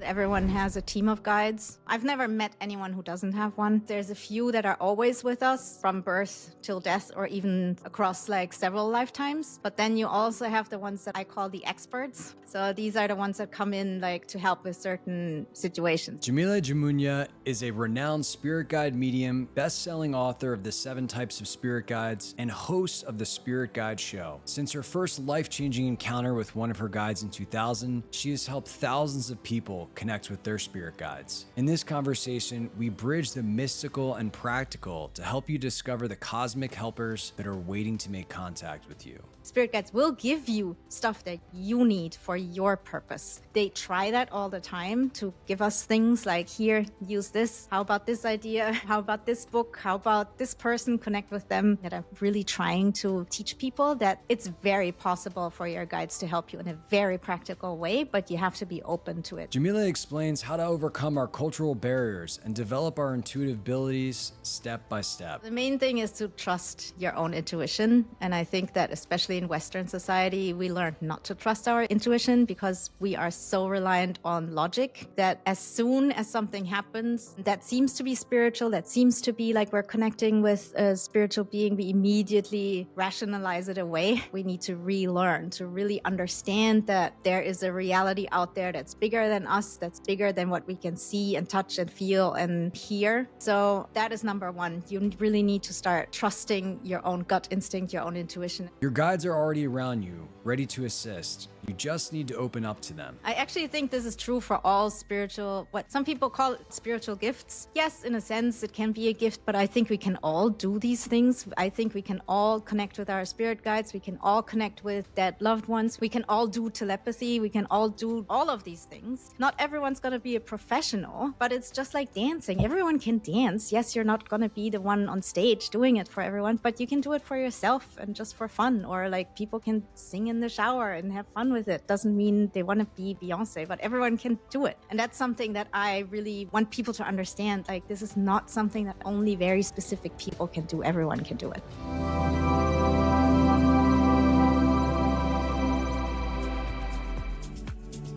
Everyone has a team of guides. I've never met anyone who doesn't have one. There's a few that are always with us from birth till death or even across like several lifetimes. But then you also have the ones that I call the experts. So these are the ones that come in like to help with certain situations. Yamile Yemoonyah is a renowned spirit guide medium, best-selling author of The 7 Types of Spirit Guides, and host of the Spirit Guide Show. Since her first life-changing encounter with one of her guides in 2000, she has helped thousands of people connect with their spirit guides. In this conversation, we bridge the mystical and practical to help you discover the cosmic helpers that are waiting to make contact with you. Spirit guides will give you stuff that you need for your purpose. They try that all the time to give us things like, here, use this. How about this idea? How about this book? How about this person? Connect with them. That I'm really trying to teach people that it's very possible for your guides to help you in a very practical way, but you have to be open to it. Yamile explains how to overcome our cultural barriers and develop our intuitive abilities step by step. The main thing is to trust your own intuition. And I think that especially in Western society, we learn not to trust our intuition because we are so reliant on logic that as soon as something happens that seems to be spiritual, that seems to be like we're connecting with a spiritual being, we immediately rationalize it away. We need to relearn to really understand that there is a reality out there that's bigger than us, that's bigger than what we can see and touch and feel and hear. So that is number one. You really need to start trusting your own gut instinct, your own intuition. Your guides are already around you, ready to assist. You just need to open up to them. I actually think this is true for all spiritual, what some people call spiritual gifts. Yes, in a sense, it can be a gift, but I think we can all do these things. I think we can all connect with our spirit guides. We can all connect with dead loved ones. We can all do telepathy. We can all do all of these things. Not everyone's going to be a professional, but it's just like dancing. Everyone can dance. Yes, you're not going to be the one on stage doing it for everyone, but you can do it for yourself and just for fun. Or like people can sing in the shower and have fun with it. Doesn't mean they want to be Beyonce, but everyone can do it. And that's something that I really want people to understand. Like, this is not something that only very specific people can do. Everyone can do it.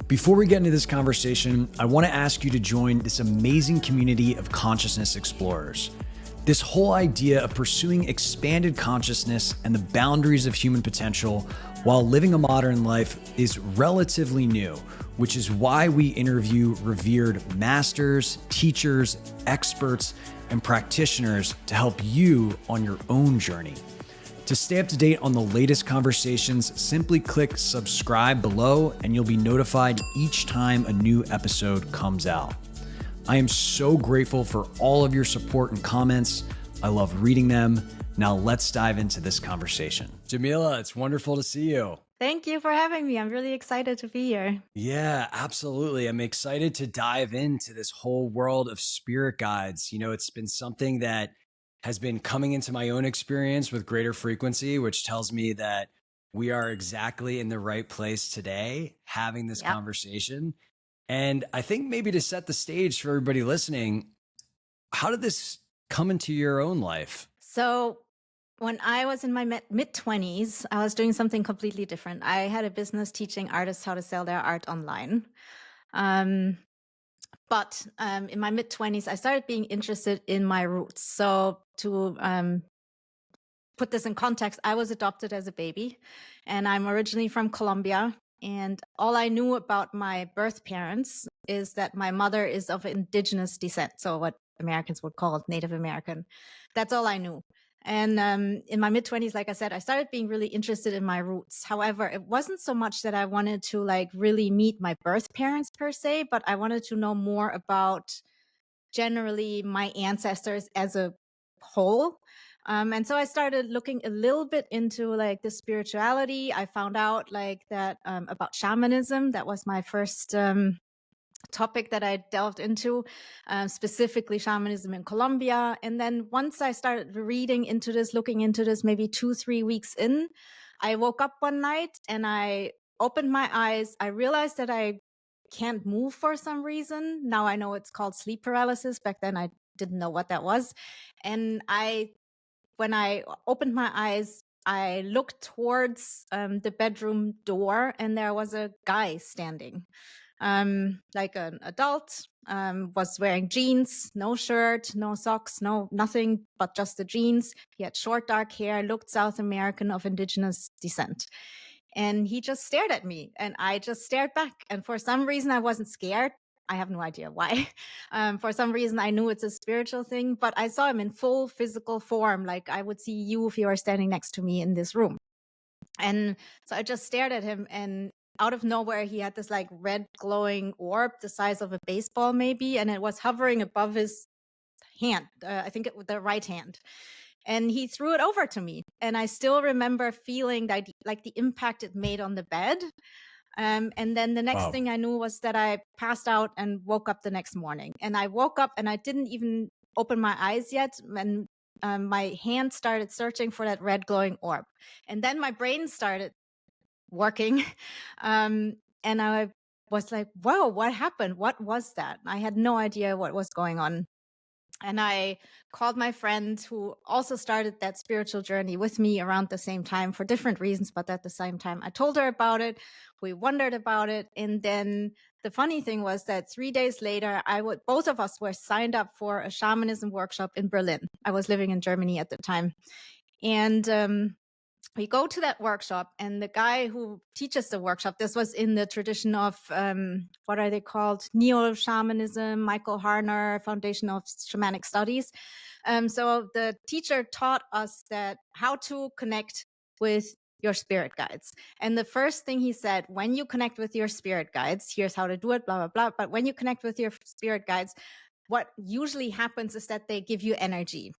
Before we get into this conversation, I want to ask you to join this amazing community of consciousness explorers. This whole idea of pursuing expanded consciousness and the boundaries of human potential while living a modern life is relatively new, which is why we interview revered masters, teachers, experts, and practitioners to help you on your own journey. To stay up to date on the latest conversations, simply click subscribe below and you'll be notified each time a new episode comes out. I am so grateful for all of your support and comments. I love reading them. Now let's dive into this conversation. Yamile, it's wonderful to see you. Thank you for having me. I'm really excited to be here. Yeah, absolutely. I'm excited to dive into this whole world of spirit guides. You know, it's been something that has been coming into my own experience with greater frequency, which tells me that we are exactly in the right place today, having this conversation. And I think maybe to set the stage for everybody listening, how did this come into your own life? So when I was in my mid-20s, I was doing something completely different. I had a business teaching artists how to sell their art online. But in my mid-20s, I started being interested in my roots. So to put this in context, I was adopted as a baby, and I'm originally from Colombia. And all I knew about my birth parents is that my mother is of indigenous descent, so what Americans would call Native American. That's all I knew. And in my mid-20s, like I said, I started being really interested in my roots. However, it wasn't so much that I wanted to like really meet my birth parents per se, but I wanted to know more about generally my ancestors as a whole. And so I started looking a little bit into like the spirituality. I found out like that about shamanism. That was my first topic that I delved into, specifically shamanism in Colombia. And then once I started reading into this, looking into this, maybe 2-3 weeks in, I woke up one night and I opened my eyes. I realized that I can't move for some reason. Now I know it's called sleep paralysis. Back then I didn't know what that was. And when I opened my eyes, I looked towards the bedroom door and there was a guy standing. like an adult, was wearing jeans, no shirt, no socks, no nothing but just the jeans. He had short dark hair, looked South American, of indigenous descent. And he just stared at me and I just stared back. And for some reason, I wasn't scared. I have no idea why. For some reason, I knew it's a spiritual thing, but I saw him in full physical form. Like I would see you if you were standing next to me in this room. And so I just stared at him, and out of nowhere, he had this like red glowing orb the size of a baseball, maybe, and it was hovering above his hand. I think it was the right hand. And he threw it over to me. And I still remember feeling that, like the impact it made on the bed. And then the next thing I knew was that I passed out and woke up the next morning. And I woke up and I didn't even open my eyes yet. And my hand started searching for that red glowing orb. And then my brain started working. And I was like, whoa, what happened? What was that? I had no idea what was going on. And I called my friend who also started that spiritual journey with me around the same time for different reasons, but at the same time, I told her about it. We wondered about it. And then the funny thing was that 3 days later, both of us were signed up for a shamanism workshop in Berlin. I was living in Germany at the time. And we go to that workshop, and the guy who teaches the workshop, this was in the tradition of, what are they called? Neo-shamanism, Michael Harner, Foundation of Shamanic Studies. So the teacher taught us that how to connect with your spirit guides. And the first thing he said, when you connect with your spirit guides, here's how to do it, blah, blah, blah. But when you connect with your spirit guides, what usually happens is that they give you energy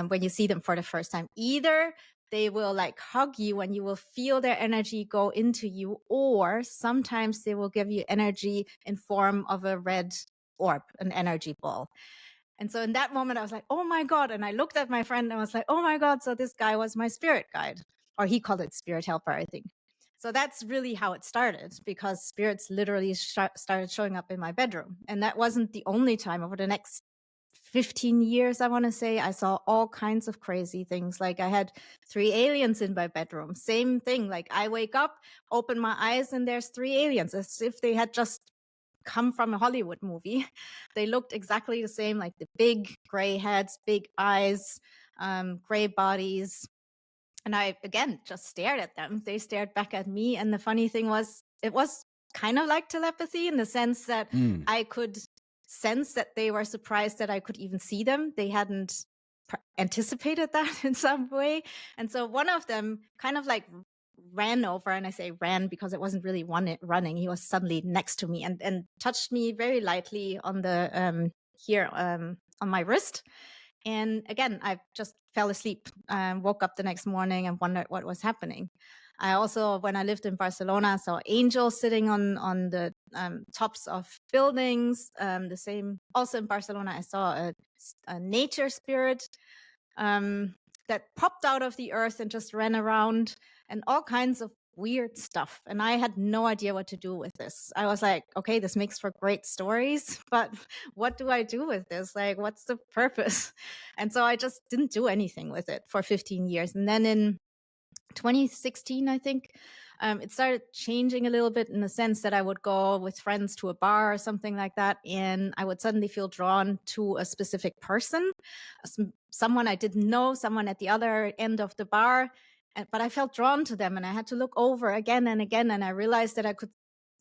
when you see them for the first time. Either they will like hug you and you will feel their energy go into you, or sometimes they will give you energy in form of a red orb, an energy ball. And so in that moment, I was like, oh my God. And I looked at my friend and I was like, oh my God. So this guy was my spirit guide, or he called it spirit helper, I think. So that's really how it started, because spirits literally started showing up in my bedroom. And that wasn't the only time. Over the next 15 years, I want to say, I saw all kinds of crazy things. Like I had 3 aliens in my bedroom. Same thing. Like I wake up, open my eyes, and there's 3 aliens, as if they had just come from a Hollywood movie. They looked exactly the same, like the big gray heads, big eyes, gray bodies. And I, again, just stared at them. They stared back at me. And the funny thing was, it was kind of like telepathy in the sense that I could sense that they were surprised that I could even see them. They hadn't anticipated that in some way. And so one of them kind of like ran over, and I say ran because it wasn't really running. He was suddenly next to me and touched me very lightly on the here on my wrist. And again, I just fell asleep, woke up the next morning and wondered what was happening. I also, when I lived in Barcelona, saw angels sitting on the tops of buildings. The same, also in Barcelona, I saw a nature spirit that popped out of the earth and just ran around, and all kinds of weird stuff. And I had no idea what to do with this. I was like, okay, this makes for great stories, but what do I do with this? Like, what's the purpose? And so I just didn't do anything with it for 15 years. And then in 2016, I think, it started changing a little bit in the sense that I would go with friends to a bar or something like that, and I would suddenly feel drawn to a specific person, someone I didn't know, someone at the other end of the bar, but I felt drawn to them, and I had to look over again and again, and I realized that I could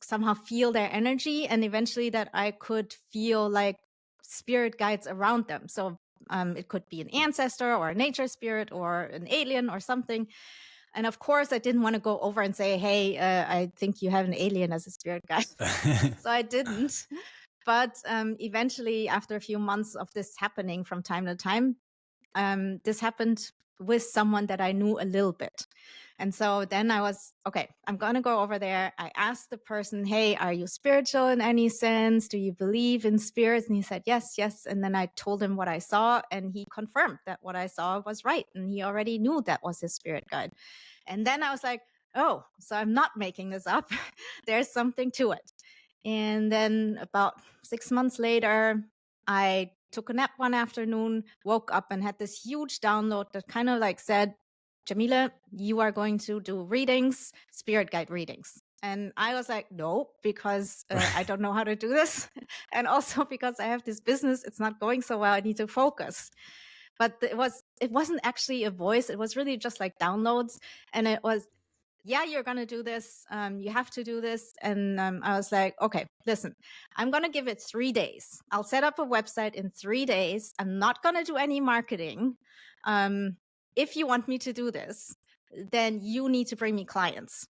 somehow feel their energy, and eventually that I could feel like spirit guides around them. So it could be an ancestor or a nature spirit or an alien or something. And of course, I didn't want to go over and say, hey, I think you have an alien as a spirit guide. So I didn't. But eventually, after a few months of this happening from time to time, this happened with someone that I knew a little bit. And so then I was, okay, I'm going to go over there. I asked the person, hey, are you spiritual in any sense? Do you believe in spirits? And he said, yes, yes. And then I told him what I saw, and he confirmed that what I saw was right. And he already knew that was his spirit guide. And then I was like, oh, so I'm not making this up. There's something to it. And then about 6 months later, I took a nap one afternoon, woke up and had this huge download that kind of like said, Yamile, you are going to do readings, spirit guide readings. And I was like, no, because I don't know how to do this. And also because I have this business, it's not going so well. I need to focus. But it wasn't actually a voice. It was really just like downloads. And it was, yeah, you're going to do this. You have to do this. And I was like, okay, listen, I'm going to give it 3 days. I'll set up a website in 3 days. I'm not going to do any marketing. If you want me to do this, then you need to bring me clients.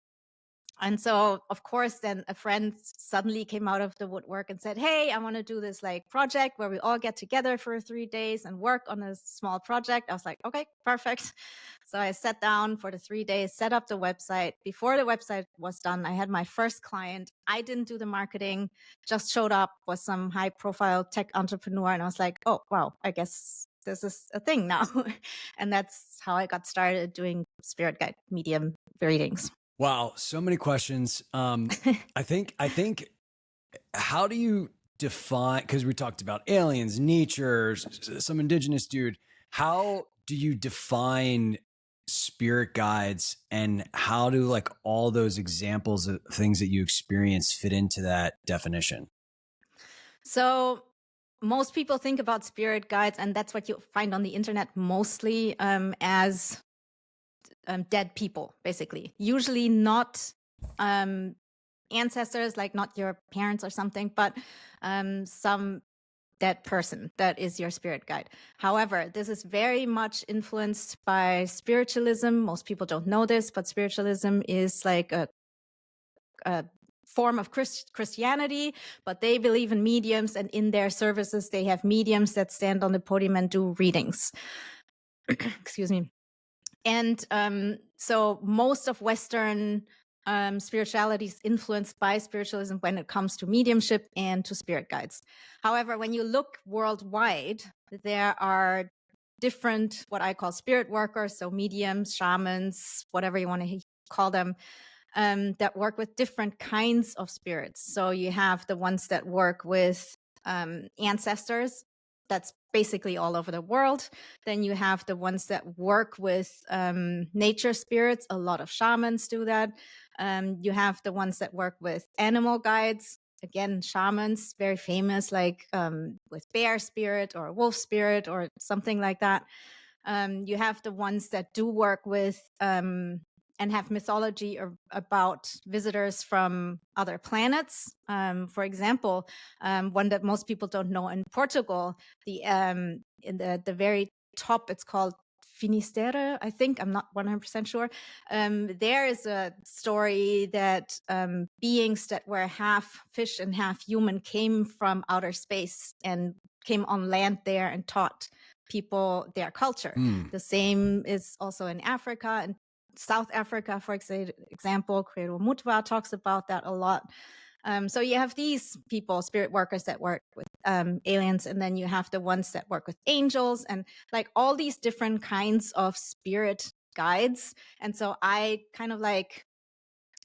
And so, of course, then a friend suddenly came out of the woodwork and said, hey, I want to do this like project where we all get together for 3 days and work on a small project. I was like, okay, perfect. So I sat down for the 3 days, set up the website. Before the website was done, I had my first client. I didn't do the marketing, just showed up, was some high profile tech entrepreneur. And I was like, oh, wow, I guess this is a thing now. And that's how I got started doing spirit guide medium readings. Wow, so many questions. I think how do you define, because we talked about aliens, nature, some indigenous dude. How do you define spirit guides, and how do like all those examples of things that you experience fit into that definition? So most people think about spirit guides, and that's what you find on the internet mostly as dead people, basically. Usually not ancestors, like not your parents or something, but some dead person that is your spirit guide. However, this is very much influenced by spiritualism. Most people don't know this, but spiritualism is like a form of Christianity, but they believe in mediums, and in their services, they have mediums that stand on the podium and do readings. Excuse me. And so most of Western spirituality is influenced by spiritualism when it comes to mediumship and to spirit guides. However, when you look worldwide, there are different, what I call spirit workers, so mediums, shamans, whatever you want to call them, that work with different kinds of spirits. So you have the ones that work with ancestors. That's basically all over the world. Then you have the ones that work with nature spirits. A lot of shamans do that. You have the ones that work with animal guides. Again, shamans, very famous, like with bear spirit or wolf spirit or something like that. You have the ones that do work with and have mythology about visitors from other planets. For example, one that most people don't know, in Portugal, in the very top, it's called Finisterre, I think. I'm not 100% sure. There is a story that beings that were half fish and half human came from outer space and came on land there and taught people their culture. The same is also in Africa and South Africa, for example. Credo Mutwa talks about that a lot. So you have these people, spirit workers that work with aliens, and then you have the ones that work with angels, and like all these different kinds of spirit guides. And so I kind of like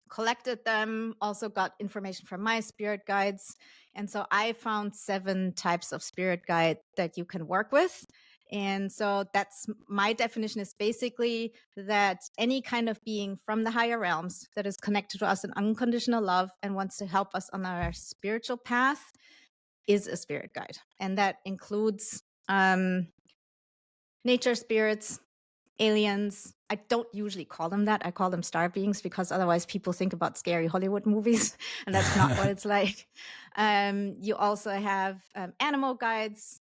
collected them, also got information from my spirit guides. And so I found 7 types of spirit guide that you can work with. And so that's my definition, is basically that any kind of being from the higher realms that is connected to us in unconditional love and wants to help us on our spiritual path is a spirit guide. And that includes nature spirits, aliens. I don't usually call them that. I call them star beings, because otherwise people think about scary Hollywood movies, and that's not what it's like. You also have animal guides,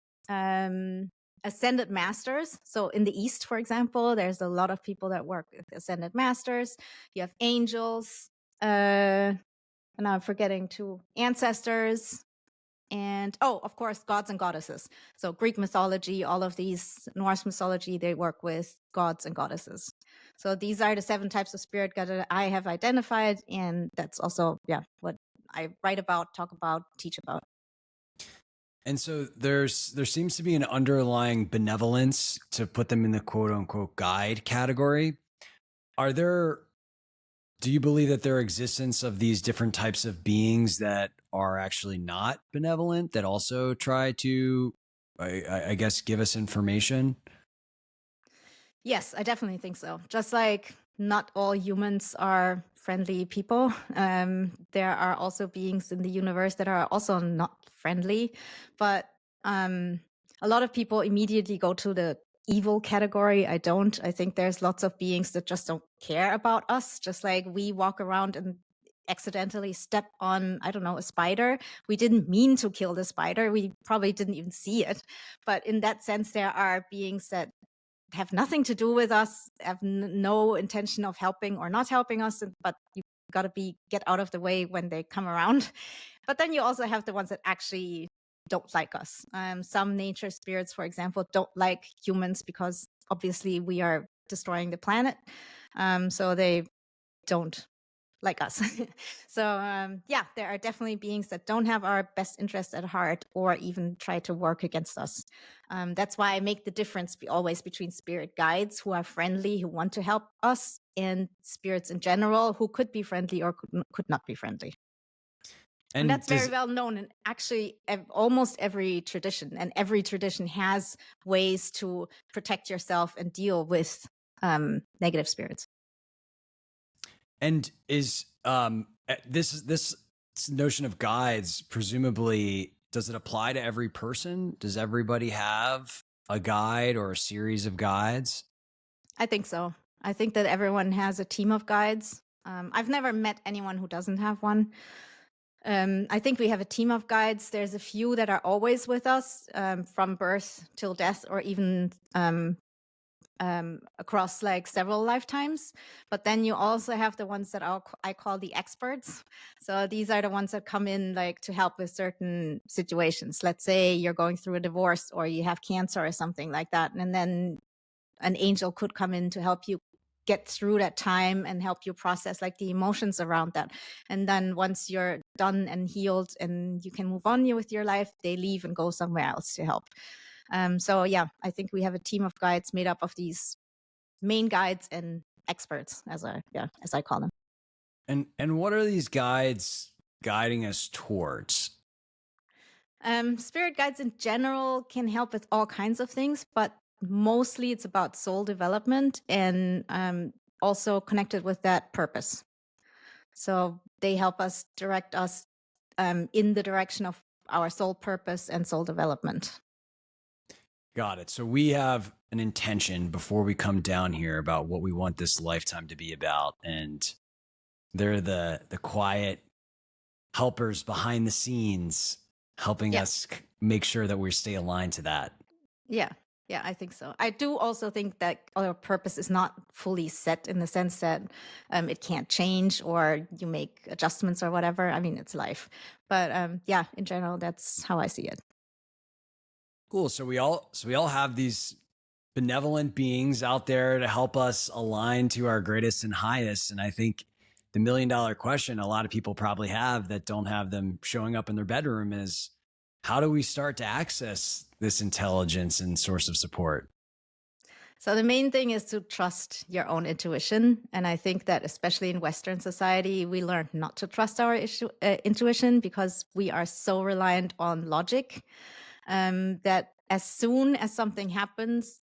ascended masters. So in the East, for example, there's a lot of people that work with ascended masters. You have angels, and I'm forgetting 2 ancestors. And of course, gods and goddesses. So Greek mythology, all of these, Norse mythology, they work with gods and goddesses. So these are the 7 types of spirit guide that I have identified. And that's also, what I write about, talk about, teach about. And so there seems to be an underlying benevolence to put them in the quote unquote guide category. Do you believe that there are existence of these different types of beings that are actually not benevolent, that also try to, I guess, give us information? Yes, I definitely think so. Just like not all humans are friendly people. There are also beings in the universe that are also not friendly, but a lot of people immediately go to the evil category. I don't. I think there's lots of beings that just don't care about us, just like we walk around and accidentally step on, I don't know, a spider. We didn't mean to kill the spider. We probably didn't even see it. But in that sense, there are beings that have nothing to do with us, have no intention of helping or not helping us, but you got to get out of the way when they come around. But then you also have the ones that actually don't like us. Some nature spirits, for example, don't like humans because obviously we are destroying the planet. So they don't like us. So yeah, there are definitely beings that don't have our best interests at heart or even try to work against us. That's why I make the difference always between spirit guides who are friendly, who want to help us, and spirits in general who could be friendly or could not be friendly. And that's very well known in actually almost every tradition. And every tradition has ways to protect yourself and deal with negative spirits. And is this notion of guides, presumably, does it apply to every person? Does everybody have a guide or a series of guides? I think so. I think that everyone has a team of guides. I've never met anyone who doesn't have one. I think we have a team of guides. There's a few that are always with us from birth till death, or even across like several lifetimes. But then you also have the ones that I call the experts. So these are the ones that come in like to help with certain situations. Let's say you're going through a divorce or you have cancer or something like that. And then an angel could come in to help you get through that time and help you process like the emotions around that. And then once you're done and healed and you can move on with your life, they leave and go somewhere else to help. So yeah, I think we have a team of guides made up of these main guides and experts, as I call them. And what are these guides guiding us towards? Spirit guides in general can help with all kinds of things, but mostly it's about soul development and also connected with that purpose. So they help us direct us in the direction of our soul purpose and soul development. Got it. So we have an intention before we come down here about what we want this lifetime to be about. And they're the quiet helpers behind the scenes, helping us make sure that we stay aligned to that. Yeah. Yeah, I think so. I do also think that our purpose is not fully set in the sense that it can't change or you make adjustments or whatever. I mean, it's life. But yeah, in general, that's how I see it. Cool. So we all have these benevolent beings out there to help us align to our greatest and highest. And I think the $1 million question a lot of people probably have that don't have them showing up in their bedroom is, how do we start to access this intelligence and source of support? So the main thing is to trust your own intuition. And I think that especially in Western society, we learned not to trust our intuition because we are so reliant on logic that as soon as something happens,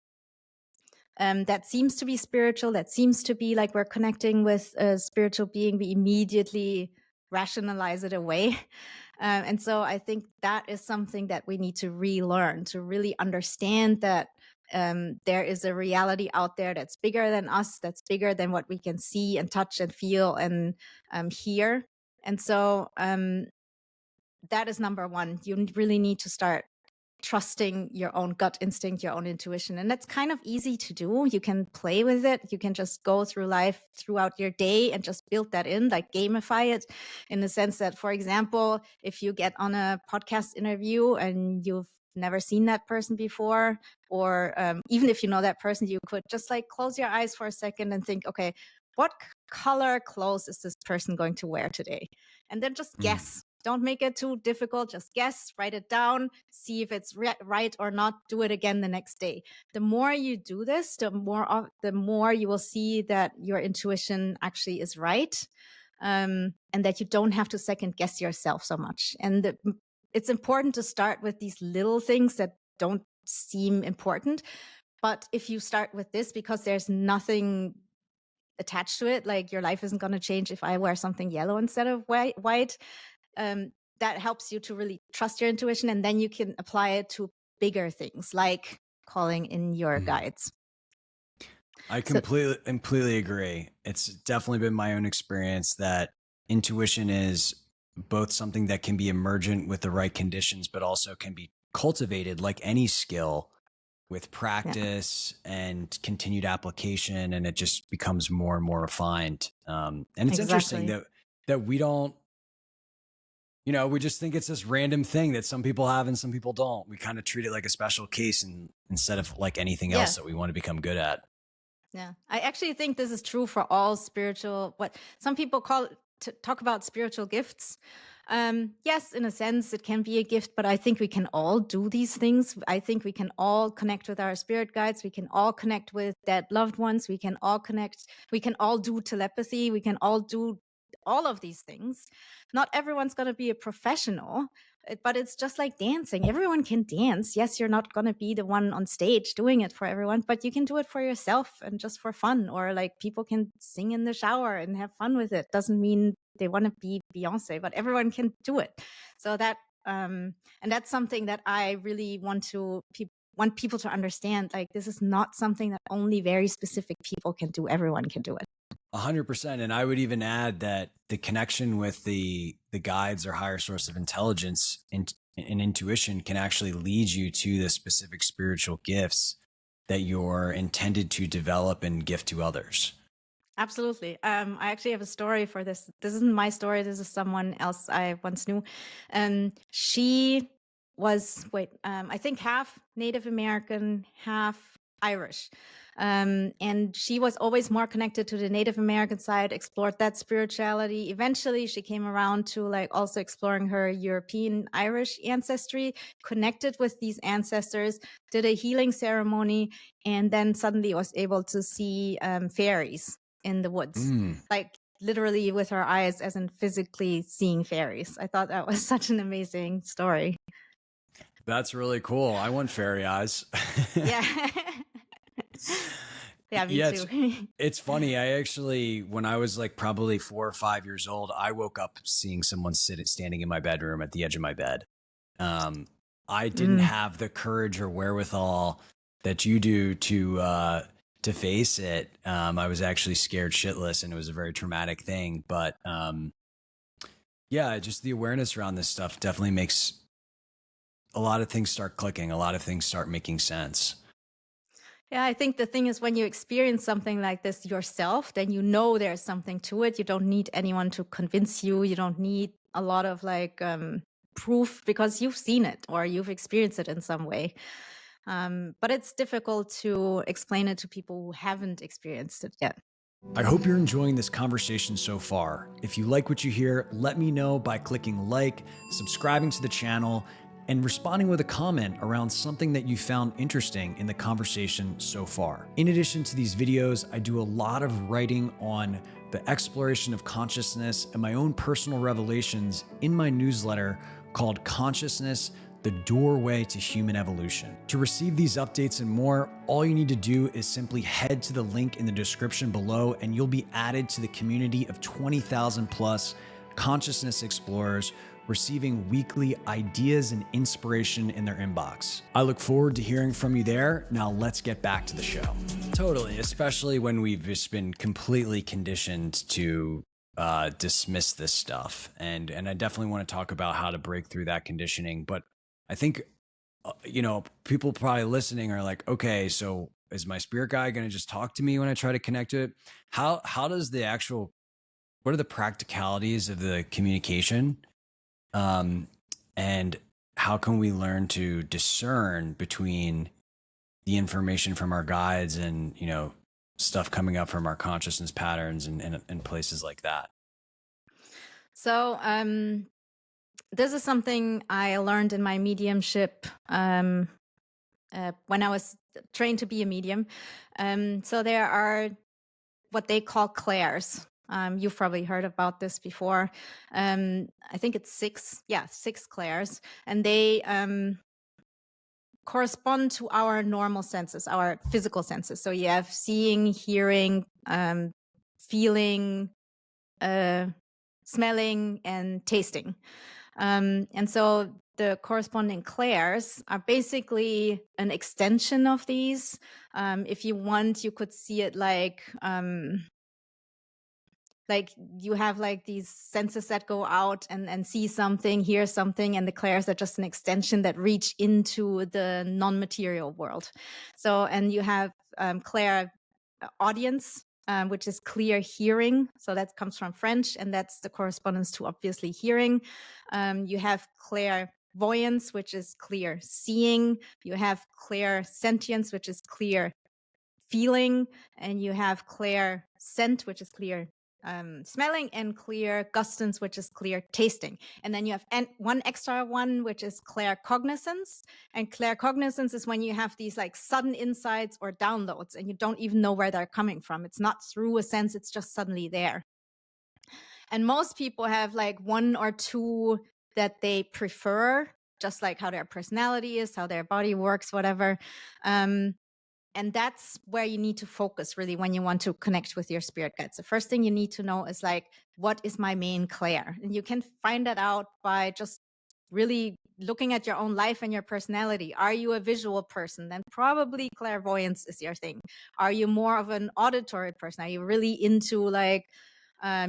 that seems to be spiritual, that seems to be like we're connecting with a spiritual being, we immediately rationalize it away. And so I think that is something that we need to relearn, to really understand that there is a reality out there that's bigger than us, that's bigger than what we can see and touch and feel and hear. And so that is number one. You really need to start trusting your own gut instinct, your own intuition. And that's kind of easy to do. You can play with it. You can just go through life throughout your day and just build that in, like gamify it in the sense that, for example, if you get on a podcast interview and you've never seen that person before, or even if you know that person, you could just like close your eyes for a second and think, okay, what color clothes is this person going to wear today? And then just guess. Don't make it too difficult. Just guess, write it down, see if it's right or not. Do it again the next day. The more you do this, the more you will see that your intuition actually is right, and that you don't have to second guess yourself so much. And it's important to start with these little things that don't seem important. But if you start with this, because there's nothing attached to it. Like your life isn't going to change if I wear something yellow instead of white. That helps you to really trust your intuition, and then you can apply it to bigger things like calling in your guides. I completely agree. It's definitely been my own experience that intuition is both something that can be emergent with the right conditions, but also can be cultivated like any skill with practice and continued application, and it just becomes more and more refined. And it's interesting that we don't, we just think it's this random thing that some people have and some people don't. We kind of treat it like a special case instead of like anything else that we want to become good at. Yeah, I actually think this is true for all spiritual, what some people talk about spiritual gifts. Yes, in a sense, it can be a gift, but I think we can all do these things. I think we can all connect with our spirit guides. We can all connect with dead loved ones. We can all connect. We can all do telepathy. We can all do all of these things. Not everyone's going to be a professional, but it's just like dancing. Everyone can dance. Yes, you're not going to be the one on stage doing it for everyone, but you can do it for yourself and just for fun. Or like people can sing in the shower and have fun with it. Doesn't mean they want to be Beyonce, but everyone can do it. So that, and that's something that I really want people to understand. Like, this is not something that only very specific people can do. Everyone can do it. 100%. And I would even add that the connection with the guides or higher source of intelligence and intuition can actually lead you to the specific spiritual gifts that you're intended to develop and gift to others. Absolutely. I actually have a story for this. This isn't my story. This is someone else I once knew. She was, I think half Native American, half Irish. And she was always more connected to the Native American side, explored that spirituality. Eventually, she came around to like also exploring her European Irish ancestry, connected with these ancestors, did a healing ceremony, and then suddenly was able to see fairies in the woods, like literally with her eyes, as in physically seeing fairies. I thought that was such an amazing story. That's really cool. I want fairy eyes. Yeah. Yeah, me too. It's funny. I actually, when I was like probably 4 or 5 years old, I woke up seeing someone standing in my bedroom at the edge of my bed. I didn't have the courage or wherewithal that you do to face it. I was actually scared shitless, and it was a very traumatic thing. But yeah, just the awareness around this stuff definitely makes a lot of things start clicking. A lot of things start making sense. Yeah, I think the thing is, when you experience something like this yourself, then you know there's something to it. You don't need anyone to convince you. You don't need a lot of like proof, because you've seen it or you've experienced it in some way. But it's difficult to explain it to people who haven't experienced it yet. I hope you're enjoying this conversation so far. If you like what you hear, let me know by clicking like, subscribing to the channel, and responding with a comment around something that you found interesting in the conversation so far. In addition to these videos, I do a lot of writing on the exploration of consciousness and my own personal revelations in my newsletter called Consciousness: The Doorway to Human Evolution. To receive these updates and more, all you need to do is simply head to the link in the description below, and you'll be added to the community of 20,000 plus consciousness explorers receiving weekly ideas and inspiration in their inbox. I look forward to hearing from you there. Now let's get back to the show. Totally, especially when we've just been completely conditioned to dismiss this stuff. And I definitely want to talk about how to break through that conditioning. But I think, people probably listening are like, okay, so is my spirit guide going to just talk to me when I try to connect to it? How does what are the practicalities of the communication? And how can we learn to discern between the information from our guides and, stuff coming up from our consciousness patterns and places like that? So, this is something I learned in my mediumship when I was trained to be a medium. So there are what they call clairs. You've probably heard about this before. I think it's 6 clairs, and they correspond to our normal senses, our physical senses. So you have seeing, hearing, feeling, smelling, and tasting. And so the corresponding clairs are basically an extension of these. If you want, you could see it like you have like these senses that go out and see something, hear something, and the clairs are just an extension that reach into the non-material world. So, and you have clair audience, which is clear hearing. So that comes from French, and that's the correspondence to obviously hearing. You have clairvoyance, which is clear seeing. You have clairsentience, which is clear feeling, and you have clear scent, which is clear smelling, and clear gustance, which is clear tasting. And then you have one extra one, which is claircognizance. And claircognizance is when you have these like sudden insights or downloads, and you don't even know where they're coming from. It's not through a sense, it's just suddenly there. And most people have like one or two that they prefer, just like how their personality is, how their body works, whatever. And that's where you need to focus really when you want to connect with your spirit guides. The first thing you need to know is like, what is my main clair? And you can find that out by just really looking at your own life and your personality. Are you a visual person? Then probably clairvoyance is your thing. Are you more of an auditory person? Are you really into like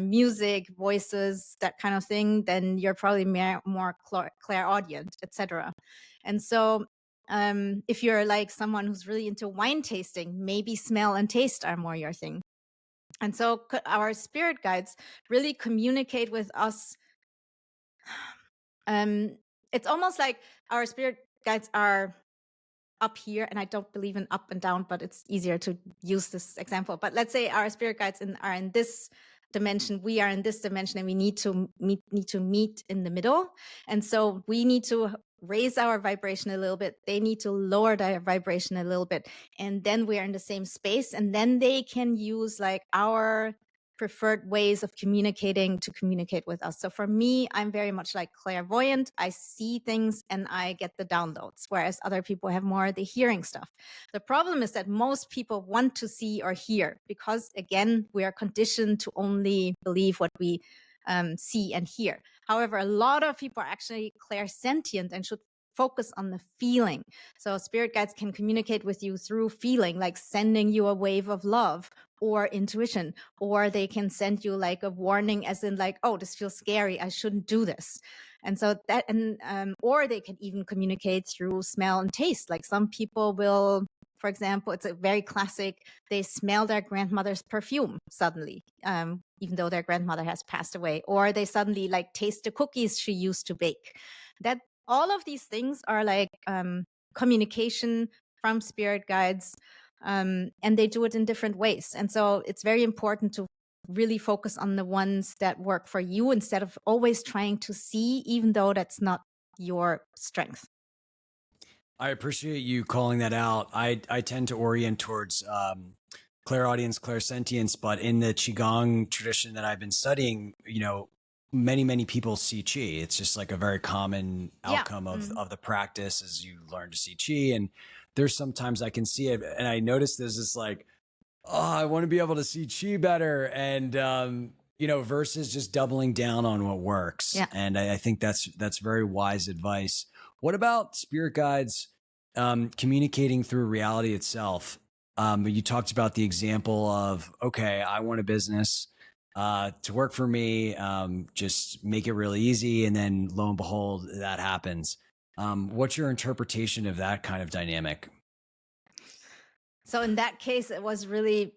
music, voices, that kind of thing? Then you're probably more clairaudient, etc. And so if you're like someone who's really into wine tasting, maybe smell and taste are more your thing. And so our spirit guides really communicate with us. It's almost like our spirit guides are up here, and I don't believe in up and down, but it's easier to use this example. But let's say our spirit guides are in this dimension, we are in this dimension, and we need to meet in the middle. And so we need to raise our vibration a little bit, they need to lower their vibration a little bit, and then we are in the same space, and then they can use like our preferred ways of communicating to communicate with us. So for me, I'm very much like clairvoyant. I see things and I get the downloads, whereas other people have more the hearing stuff. The problem is that most people want to see or hear because, again, we are conditioned to only believe what we see and hear. However, a lot of people are actually clairsentient and should focus on the feeling. So spirit guides can communicate with you through feeling, like sending you a wave of love or intuition, or they can send you like a warning as in like, oh, this feels scary, I shouldn't do this. And so that, and or they can even communicate through smell and taste. Like some people will, for example, it's a very classic, they smell their grandmother's perfume suddenly, even though their grandmother has passed away, or they suddenly like taste the cookies she used to bake. That all of these things are like communication from spirit guides, and they do it in different ways. And so it's very important to really focus on the ones that work for you instead of always trying to see, even though that's not your strength. I appreciate you calling that out. I tend to orient towards clairaudience, clairsentience, but in the Qigong tradition that I've been studying, you know, many people see Qi. It's just like a very common outcome of the practice as you learn to see Qi. And there's sometimes I can see it and I notice there's this like, oh, I want to be able to see Qi better. And, you know, versus just doubling down on what works. Yeah. And I think that's very wise advice. What about spirit guides communicating through reality itself? You talked about the example of, okay, I want a business to work for me, just make it really easy. And then lo and behold, that happens. What's your interpretation of that kind of dynamic? So in that case, it was really,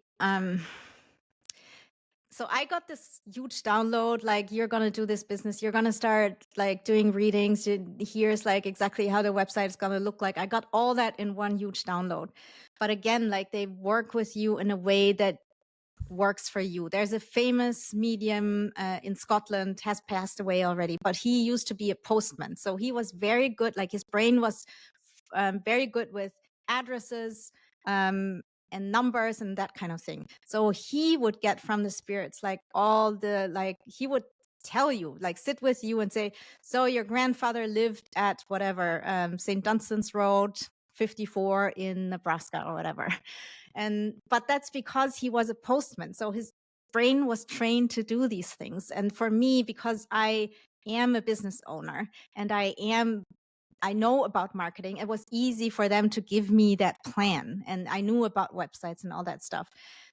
so I got this huge download, like, you're going to do this business. You're going to start like doing readings. Here's like exactly how the website is going to look like. I got all that in one huge download. But again, like they work with you in a way that works for you. There's a famous medium in Scotland, has passed away already, but he used to be a postman. So he was very good. Like his brain was very good with addresses and numbers and that kind of thing. So he would get from the spirits like all the, like he would tell you, like sit with you and say, so your grandfather lived at whatever, St. Dunstan's Road 54 in Nebraska or whatever. But that's because he was a postman. So his brain was trained to do these things. And for me, because I am a business owner and I know about marketing, it was easy for them to give me that plan. And I knew about websites and all that stuff.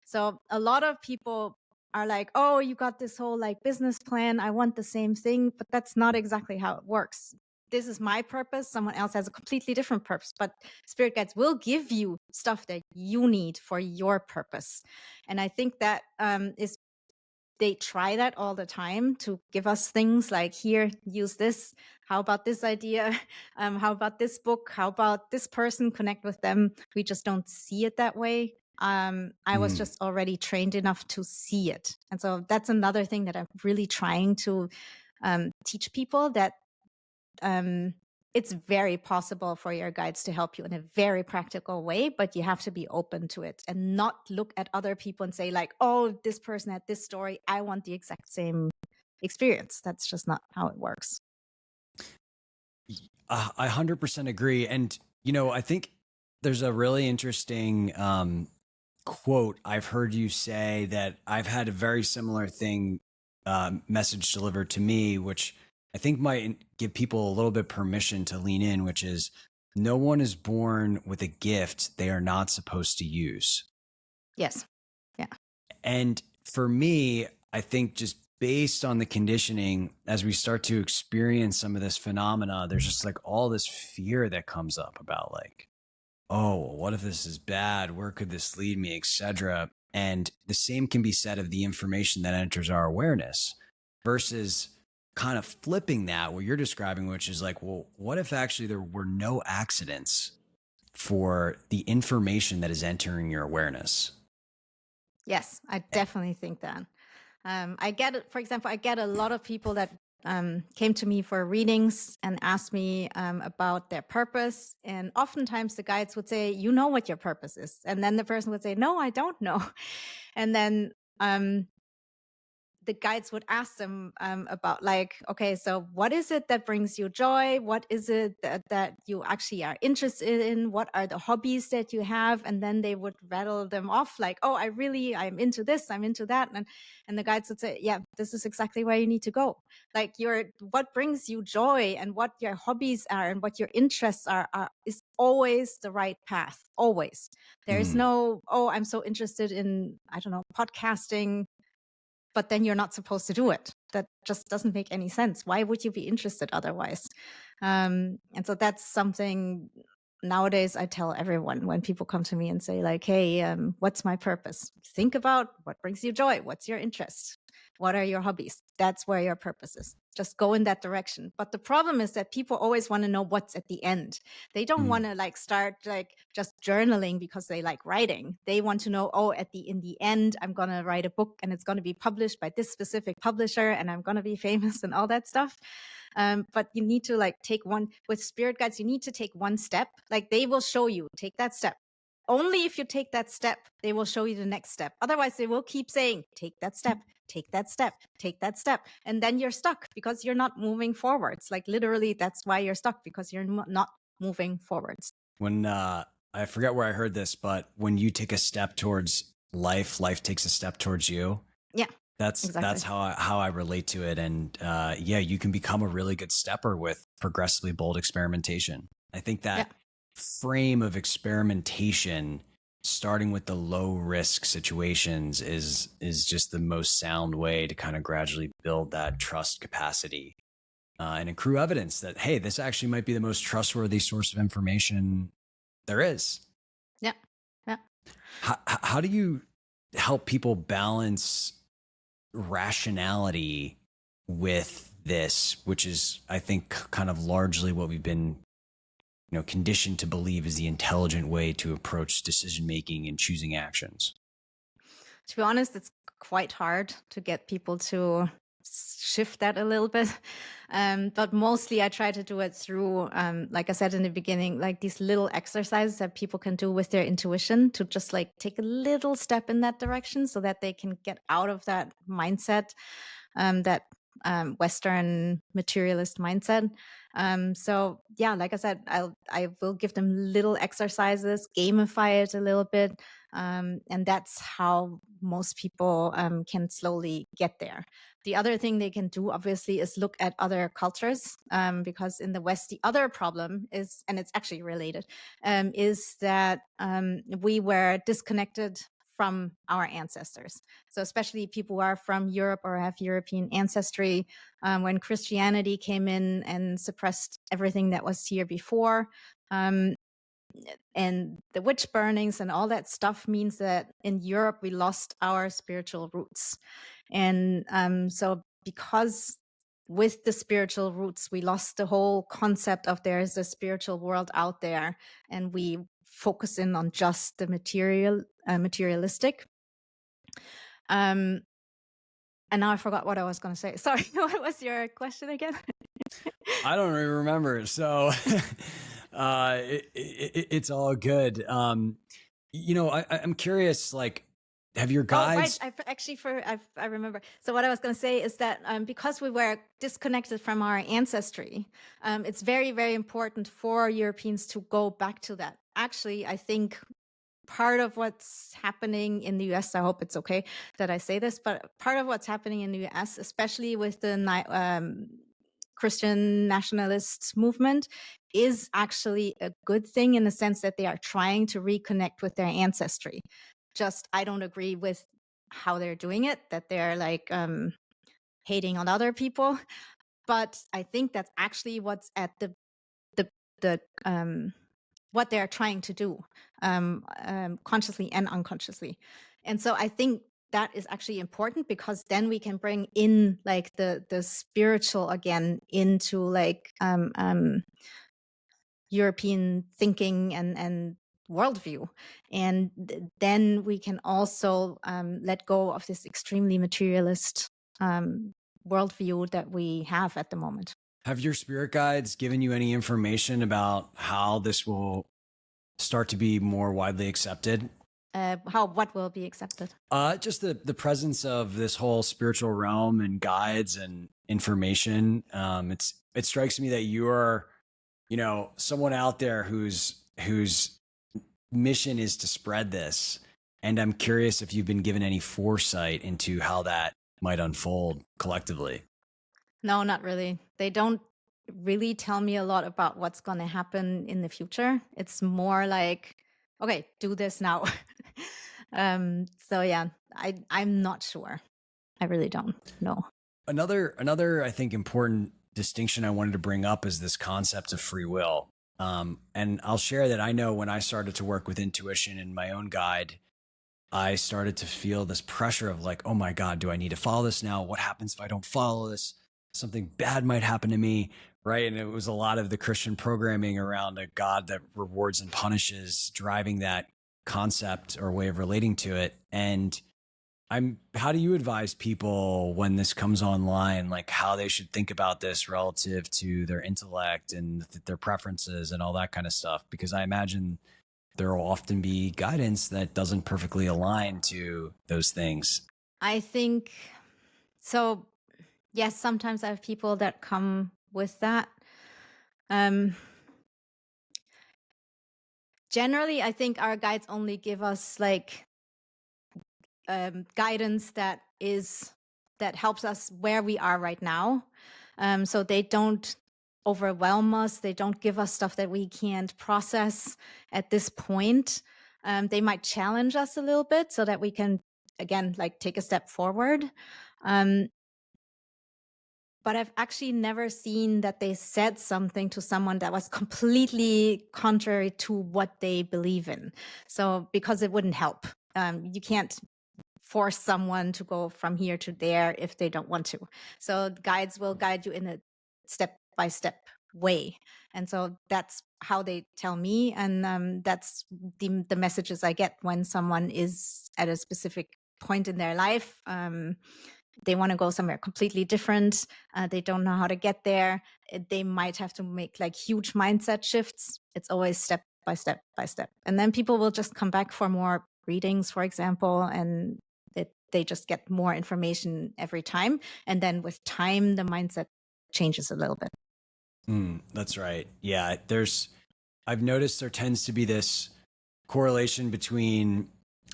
So a lot of people are like, oh, you got this whole like business plan. I want the same thing, but that's not exactly how it works. This is my purpose. Someone else has a completely different purpose, but spirit guides will give you stuff that you need for your purpose. And I think that is they try that all the time to give us things like, here, use this. How about this idea? How about this book? How about this person? Connect with them. We just don't see it that way. I was just already trained enough to see it. And so that's another thing that I'm really trying to teach people, that it's very possible for your guides to help you in a very practical way, but you have to be open to it and not look at other people and say like, oh, this person had this story, I want the exact same experience. That's just not how it works. I 100% agree. And, I think there's a really interesting quote I've heard you say that I've had a very similar thing message delivered to me, which I think might give people a little bit permission to lean in, which is, no one is born with a gift they are not supposed to use. Yes. Yeah. And for me, I think just based on the conditioning, as we start to experience some of this phenomena, there's just like all this fear that comes up about like, oh, what if this is bad? Where could this lead me, etc. And the same can be said of the information that enters our awareness, versus kind of flipping that, what you're describing, which is like, well, what if actually there were no accidents for the information that is entering your awareness? Yes, I definitely think that. I get it. For example, I get a lot of people that came to me for readings and asked me about their purpose. And oftentimes the guides would say, you know what your purpose is. And then the person would say, no, I don't know. And then the guides would ask them about like, okay, so what is it that brings you joy? What is it that you actually are interested in? What are the hobbies that you have? And then they would rattle them off like, oh, I'm into this, I'm into that. And the guides would say, yeah, this is exactly where you need to go. Like what brings you joy and what your hobbies are and what your interests are is always the right path. Always. There is no, oh, I'm so interested in, I don't know, podcasting, but then you're not supposed to do it. That just doesn't make any sense. Why would you be interested otherwise? And so that's something nowadays I tell everyone when people come to me and say like, hey, what's my purpose? Think about what brings you joy. What's your interest? What are your hobbies? That's where your purpose is. Just go in that direction. But the problem is that people always want to know what's at the end. They don't want to like start like just journaling because they like writing. They want to know, oh, in the end, I'm going to write a book and it's going to be published by this specific publisher and I'm going to be famous and all that stuff. But you need to like with spirit guides, you need to take one step. Like they will show you, take that step. Only if you take that step, they will show you the next step. Otherwise, they will keep saying, take that step, take that step, take that step. And then you're stuck because you're not moving forwards. Like literally, that's why you're stuck, because you're not moving forwards. When I forget where I heard this, but when you take a step towards life, life takes a step towards you. Yeah. That's how I relate to it. And yeah, you can become a really good stepper with progressively bold experimentation. I think that frame of experimentation, starting with the low risk situations, is just the most sound way to kind of gradually build that trust capacity and accrue evidence that, hey, this actually might be the most trustworthy source of information there is. Yeah. Yeah. How do you help people balance rationality with this, which is, I think, kind of largely what we've been conditioned to believe is the intelligent way to approach decision making and choosing actions? To be honest, it's quite hard to get people to shift that a little bit. But mostly I try to do it through, like I said in the beginning, like these little exercises that people can do with their intuition to just like take a little step in that direction so that they can get out of that mindset, that Western materialist mindset. So yeah, like I said, I will give them little exercises, gamify it a little bit. And that's how most people can slowly get there. The other thing they can do, obviously, is look at other cultures, because in the West, the other problem is, and it's actually related, is that we were disconnected from our ancestors. So especially people who are from Europe or have European ancestry, when Christianity came in and suppressed everything that was here before, and the witch burnings and all that stuff means that in Europe we lost our spiritual roots. And so because with the spiritual roots, we lost the whole concept of there's a spiritual world out there, and we focus in on just the materialistic. And now I forgot what I was going to say. Sorry, what was your question again? I don't really remember. So it's all good. I'm curious, like, have your guides... Oh, right. I remember. So what I was going to say is that because we were disconnected from our ancestry, it's very, very important for Europeans to go back to that. Actually, I think part of what's happening in the US, I hope it's okay that I say this, but part of what's happening in the US, especially with the Christian nationalist movement, is actually a good thing in the sense that they are trying to reconnect with their ancestry. Just, I don't agree with how they're doing it, that they're like hating on other people. But I think that's actually what's at the what they're trying to do, consciously and unconsciously. And so I think that is actually important, because then we can bring in like the spiritual again into like European thinking and worldview. And then we can also let go of this extremely materialist worldview that we have at the moment. Have your spirit guides given you any information about how this will start to be more widely accepted? What will be accepted? Just the presence of this whole spiritual realm and guides and information. It strikes me that you are, someone out there whose mission is to spread this. And I'm curious if you've been given any foresight into how that might unfold collectively. No, not really. They don't really tell me a lot about what's going to happen in the future. It's more like, okay, do this now. So yeah, I'm not sure. I really don't know. Another, I think, important distinction I wanted to bring up is this concept of free will. And I'll share that I know when I started to work with intuition in my own guide, I started to feel this pressure of like, oh my God, do I need to follow this now? What happens if I don't follow this? Something bad might happen to me, right? And it was a lot of the Christian programming around a God that rewards and punishes, driving that concept or way of relating to it. And how do you advise people when this comes online, like how they should think about this relative to their intellect and their preferences and all that kind of stuff? Because I imagine there will often be guidance that doesn't perfectly align to those things. I think so. Yes, sometimes I have people that come with that. Generally, I think our guides only give us like guidance that helps us where we are right now. So they don't overwhelm us. They don't give us stuff that we can't process at this point. They might challenge us a little bit so that we can, again, like take a step forward. But I've actually never seen that they said something to someone that was completely contrary to what they believe in. So because it wouldn't help. You can't force someone to go from here to there if they don't want to. So guides will guide you in a step-by-step way. And so that's how they tell me. And that's the messages I get when someone is at a specific point in their life. They want to go somewhere completely different. They don't know how to get there. They might have to make like huge mindset shifts. It's always step by step by step. And then people will just come back for more readings, for example, and they just get more information every time. And then with time, the mindset changes a little bit. That's right. Yeah. I've noticed there tends to be this correlation between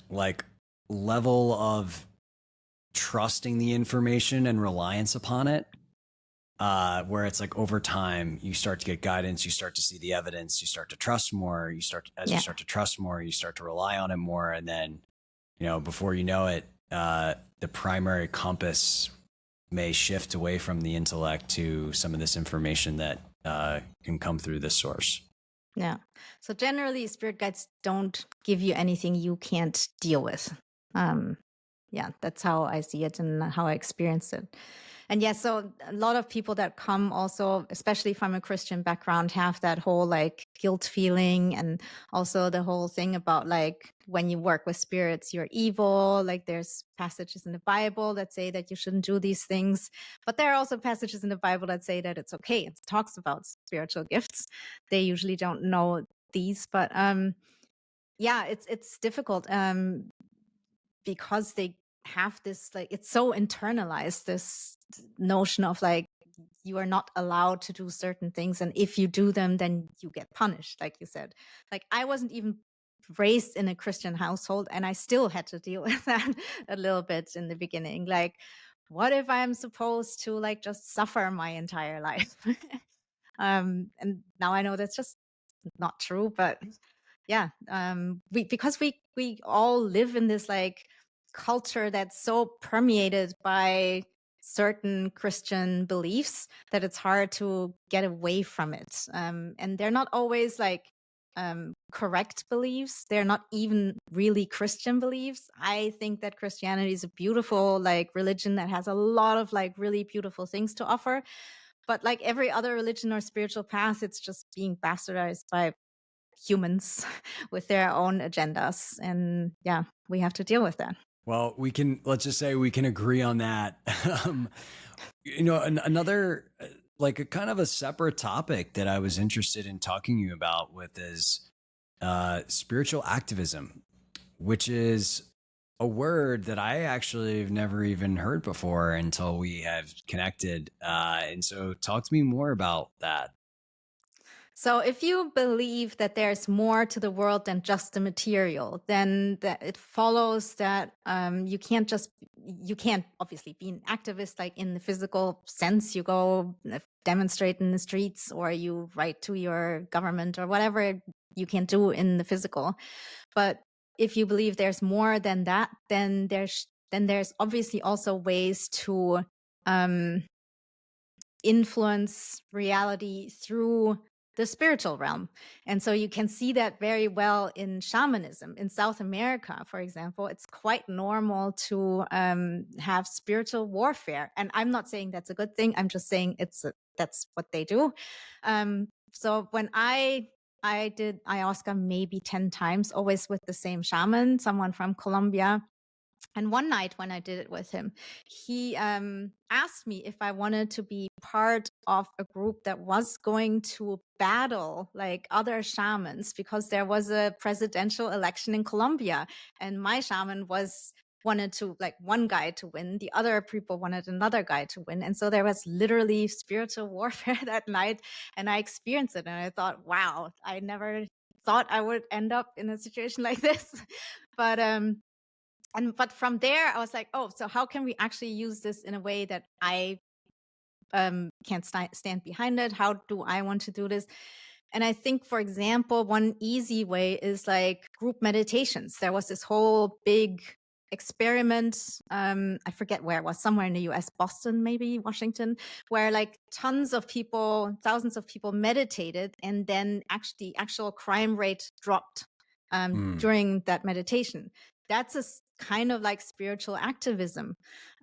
like level of trusting the information and reliance upon it, where it's like over time you start to get guidance, you start to see the evidence, you start to trust more, you start to trust more, you start to rely on it more, and then before you know it, the primary compass may shift away from the intellect to some of this information that can come through this source. Yeah. So generally, spirit guides don't give you anything you can't deal with. Yeah, that's how I see it and how I experience it. And yeah, so a lot of people that come also, especially from a Christian background, have that whole like guilt feeling, and also the whole thing about like when you work with spirits, you're evil. Like there's passages in the Bible that say that you shouldn't do these things. But there are also passages in the Bible that say that it's okay. It talks about spiritual gifts. They usually don't know these, but yeah, it's difficult because they have this like it's so internalized, this notion of like you are not allowed to do certain things, and if you do them then you get punished, like you said. Like I wasn't even raised in a Christian household and I still had to deal with that a little bit in the beginning. Like what if I'm supposed to like just suffer my entire life? And now I know that's just not true, but yeah, because we all live in this like culture that's so permeated by certain Christian beliefs that it's hard to get away from it. And they're not always like correct beliefs. They're not even really Christian beliefs. I think that Christianity is a beautiful like religion that has a lot of like really beautiful things to offer. But like every other religion or spiritual path, it's just being bastardized by humans with their own agendas. And yeah, we have to deal with that. Well, let's just say we can agree on that. Another like a kind of a separate topic that I was interested in talking to you about with is spiritual activism, which is a word that I actually have never even heard before until we have connected. And so talk to me more about that. So if you believe that there's more to the world than just the material, then it follows that you can't obviously be an activist like in the physical sense. You go demonstrate in the streets or you write to your government or whatever you can do in the physical. But if you believe there's more than that, then there's obviously also ways to influence reality through the spiritual realm. And so you can see that very well in shamanism. In South America, for example, it's quite normal to have spiritual warfare. And I'm not saying that's a good thing. I'm just saying that's what they do. So when I did ayahuasca maybe 10 times, always with the same shaman, someone from Colombia. And one night when I did it with him, he asked me if I wanted to be part of a group that was going to battle like other shamans, because there was a presidential election in Colombia and my shaman wanted to like one guy to win, the other people wanted another guy to win. And so there was literally spiritual warfare that night, and I experienced it and I thought, wow, I never thought I would end up in a situation like this. But from there, I was like, oh, so how can we actually use this in a way that I can't stand behind it? How do I want to do this? And I think, for example, one easy way is like group meditations. There was this whole big experiment. I forget where it was, somewhere in the US, Boston, maybe Washington, where like tons of people, thousands of people meditated, and then the actual crime rate dropped during that meditation. That's a kind of like spiritual activism.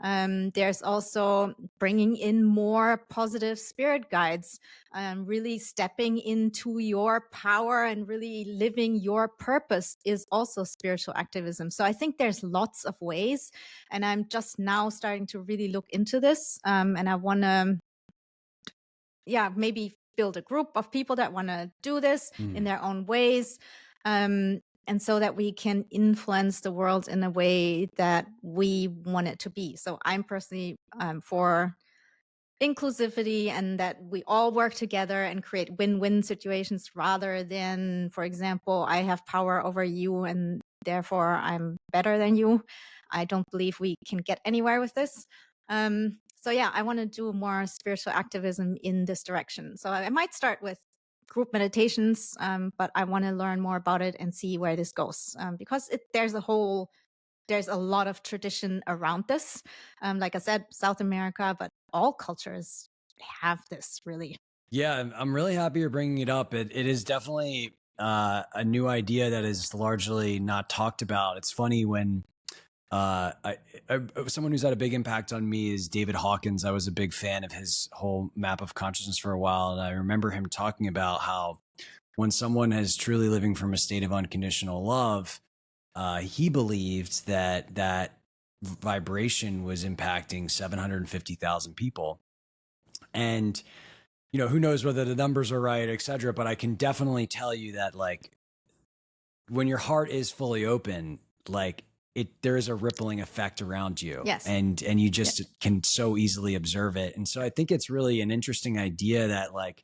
There's also bringing in more positive spirit guides, really stepping into your power and really living your purpose is also spiritual activism. So I think there's lots of ways, and I'm just now starting to really look into this. And I want to, maybe build a group of people that want to do this in their own ways. And so that we can influence the world in a way that we want it to be. So I'm personally for inclusivity, and that we all work together and create win-win situations rather than, for example, I have power over you and therefore I'm better than you. I don't believe we can get anywhere with this. So yeah, I want to do more spiritual activism in this direction. So I might start with group meditations, but I want to learn more about it and see where this goes, because there's a lot of tradition around this. Like I said, South America, but all cultures have this really. Yeah, I'm really happy you're bringing it up. It is definitely a new idea that is largely not talked about. It's funny when someone who's had a big impact on me is David Hawkins. I was a big fan of his whole map of consciousness for a while. And I remember him talking about how when someone is truly living from a state of unconditional love, he believed that vibration was impacting 750,000 people. And, who knows whether the numbers are right, et cetera. But I can definitely tell you that, like, when your heart is fully open, like, there is a rippling effect around you. Yes. And you just can so easily observe it. And so I think it's really an interesting idea that, like,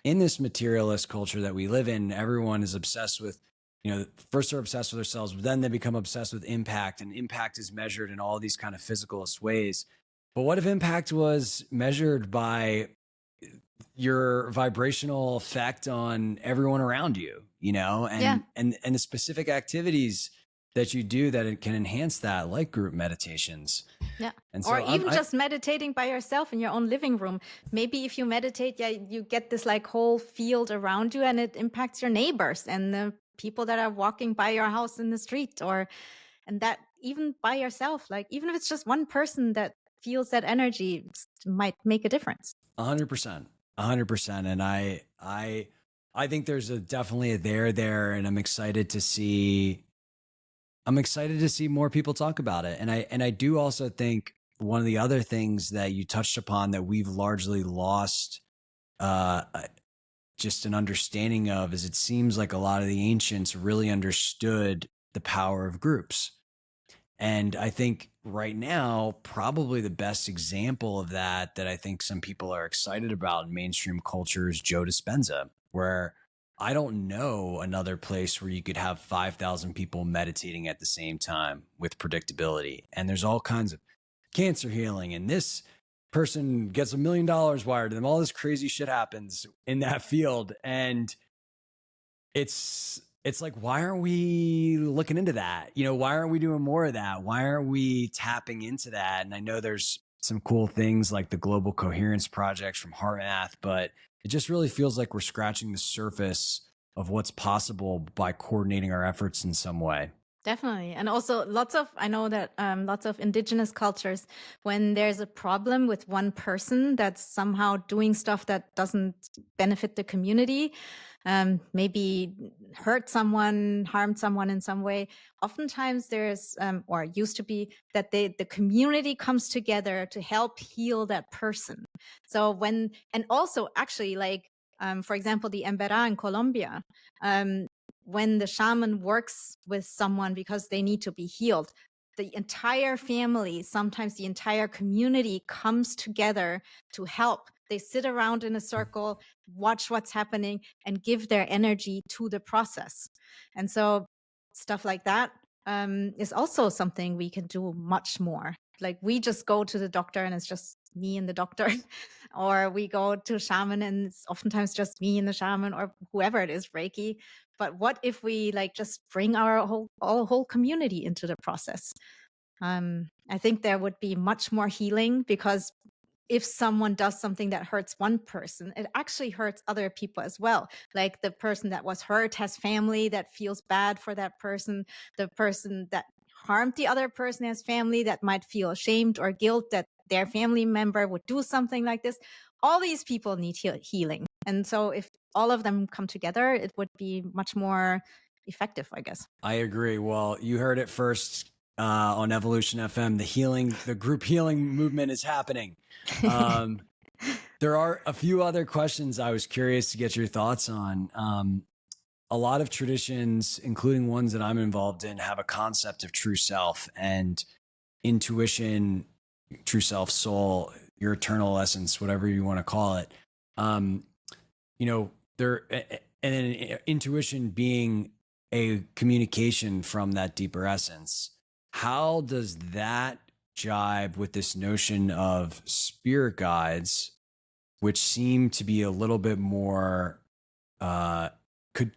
in this materialist culture that we live in, everyone is obsessed with, first they're obsessed with themselves, but then they become obsessed with impact, and impact is measured in all these kind of physicalist ways. But what if impact was measured by your vibrational effect on everyone around you, and the specific activities that you do that it can enhance that, like group meditations. Yeah. And so or even just meditating by yourself in your own living room. Maybe if you meditate, you get this like whole field around you, and it impacts your neighbors and the people that are walking by your house in the street, and that even by yourself, like even if it's just one person that feels that energy, it might make a difference. 100%. 100%. And I think there's definitely a there, and I'm excited to see more people talk about it. And I do also think one of the other things that you touched upon that we've largely lost just an understanding of is, it seems like a lot of the ancients really understood the power of groups. And I think right now, probably the best example of that I think some people are excited about in mainstream culture is Joe Dispenza, where I don't know another place where you could have 5,000 people meditating at the same time with predictability. And there's all kinds of cancer healing, and this person gets $1 million wired to them. All this crazy shit happens in that field. And it's like, why aren't we looking into that? Why aren't we doing more of that? Why aren't we tapping into that? And I know there's some cool things like the Global Coherence projects from HeartMath, but it just really feels like we're scratching the surface of what's possible by coordinating our efforts in some way. Definitely. And also I know that lots of indigenous cultures, when there's a problem with one person that's somehow doing stuff that doesn't benefit the community, maybe hurt someone, harmed someone in some way, oftentimes there's, or used to be, that the community comes together to help heal that person. So and also actually, like, for example, the Emberá in Colombia, when the shaman works with someone because they need to be healed, the entire family, sometimes the entire community, comes together to help. They sit around in a circle, watch what's happening, and give their energy to the process. And so stuff like that is also something we can do much more. Like, we just go to the doctor and it's just me and the doctor, or we go to a shaman and it's oftentimes just me and the shaman, or whoever it is, Reiki. But what if we like just bring our whole community into the process? I think there would be much more healing, because if someone does something that hurts one person, it actually hurts other people as well. Like, the person that was hurt has family that feels bad for that person. The person that harmed the other person has family that might feel ashamed or guilt that their family member would do something like this. All these people need healing. And so if all of them come together, it would be much more effective, I guess. I agree. Well, you heard it first on Evolution FM. The group healing movement is happening. There are a few other questions I was curious to get your thoughts on. A lot of traditions, including ones that I'm involved in, have a concept of true self and intuition, true self, soul, your eternal essence, whatever you want to call it. And then intuition being a communication from that deeper essence. How does that jibe with this notion of spirit guides, which seem to be a little bit more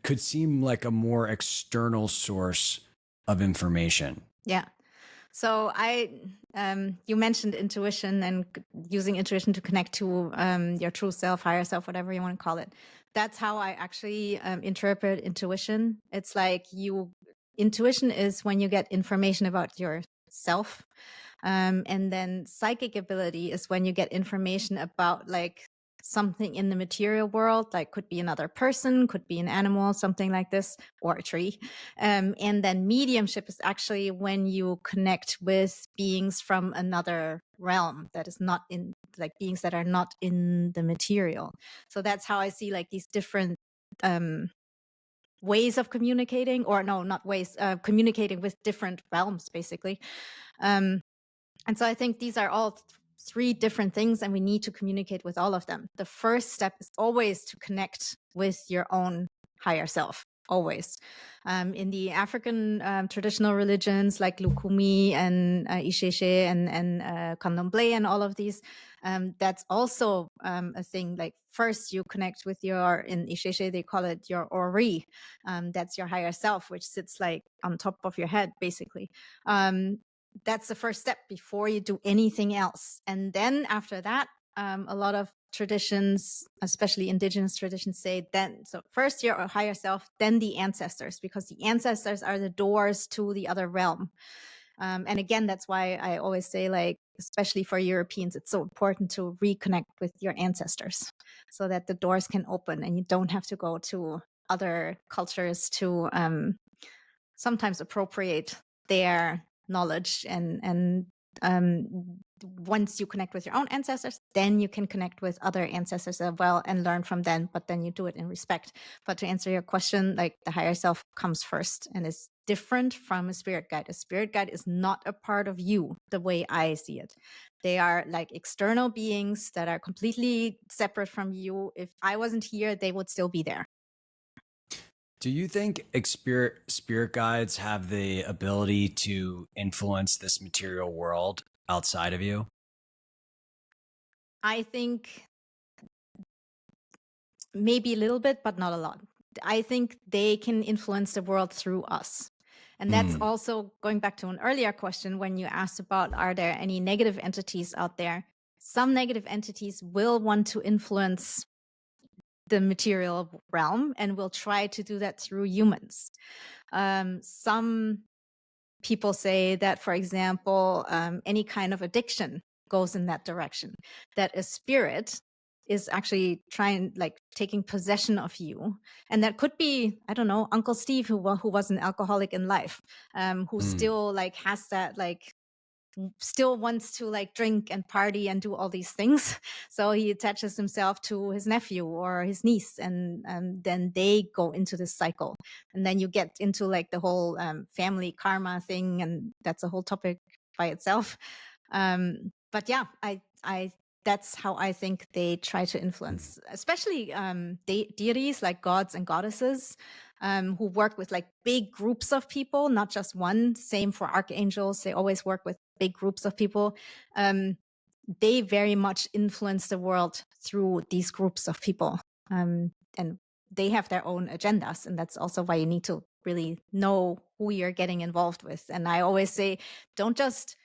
could seem like a more external source of information? Yeah. So you mentioned intuition and using intuition to connect to your true self, higher self, whatever you want to call it. That's how I actually interpret intuition. It's like intuition is when you get information about yourself. And then psychic ability is when you get information about like something in the material world, like could be another person, could be an animal, something like this, or a tree. And then mediumship is actually when you connect with beings from another realm that is not in, like beings that are not in the material. So that's how I see like these different ways of communicating, or no, not ways, communicating with different realms, basically. And so I think these are all three different things, and we need to communicate with all of them. The first step is always to connect with your own higher self, always. In the African traditional religions like Lukumi and Isheshe and Candomblé and all of these, that's also a thing. Like first you connect with in Isheshe, they call it your Ori. That's your higher self, which sits like on top of your head, basically. That's the first step before you do anything else. And then after that, a lot of traditions, especially indigenous traditions, say then, so first your higher self, then the ancestors, because the ancestors are the doors to the other realm. And again, that's why I always say, like, especially for Europeans, it's so important to reconnect with your ancestors so that the doors can open and you don't have to go to other cultures to sometimes appropriate their knowledge. And once you connect with your own ancestors, then you can connect with other ancestors as well and learn from them, but then you do it in respect. But to answer your question, like the higher self comes first and is different from a spirit guide. A spirit guide is not a part of you the way I see it. They are like external beings that are completely separate from you. If I wasn't here, they would still be there. Do you think spirit guides have the ability to influence this material world outside of you? I think maybe a little bit, but not a lot. I think they can influence the world through us. And that's also going back to an earlier question when you asked about, are there any negative entities out there? Some negative entities will want to influence the material realm and will try to do that through humans. Some people say that, for example, any kind of addiction goes in that direction, that a spirit is actually taking possession of you. And that could be, I don't know, Uncle Steve, who was an alcoholic in life, who still like has that, like still wants to like drink and party and do all these things. So he attaches himself to his nephew or his niece, and then they go into this cycle. And then you get into like the whole family karma thing, and that's a whole topic by itself. But yeah, I that's how I think they try to influence, especially deities like gods and goddesses, who work with like big groups of people, not just one. Same for archangels. They always work with big groups of people. They very much influence the world through these groups of people. And they have their own agendas. And that's also why you need to really know who you're getting involved with. And I always say, don't just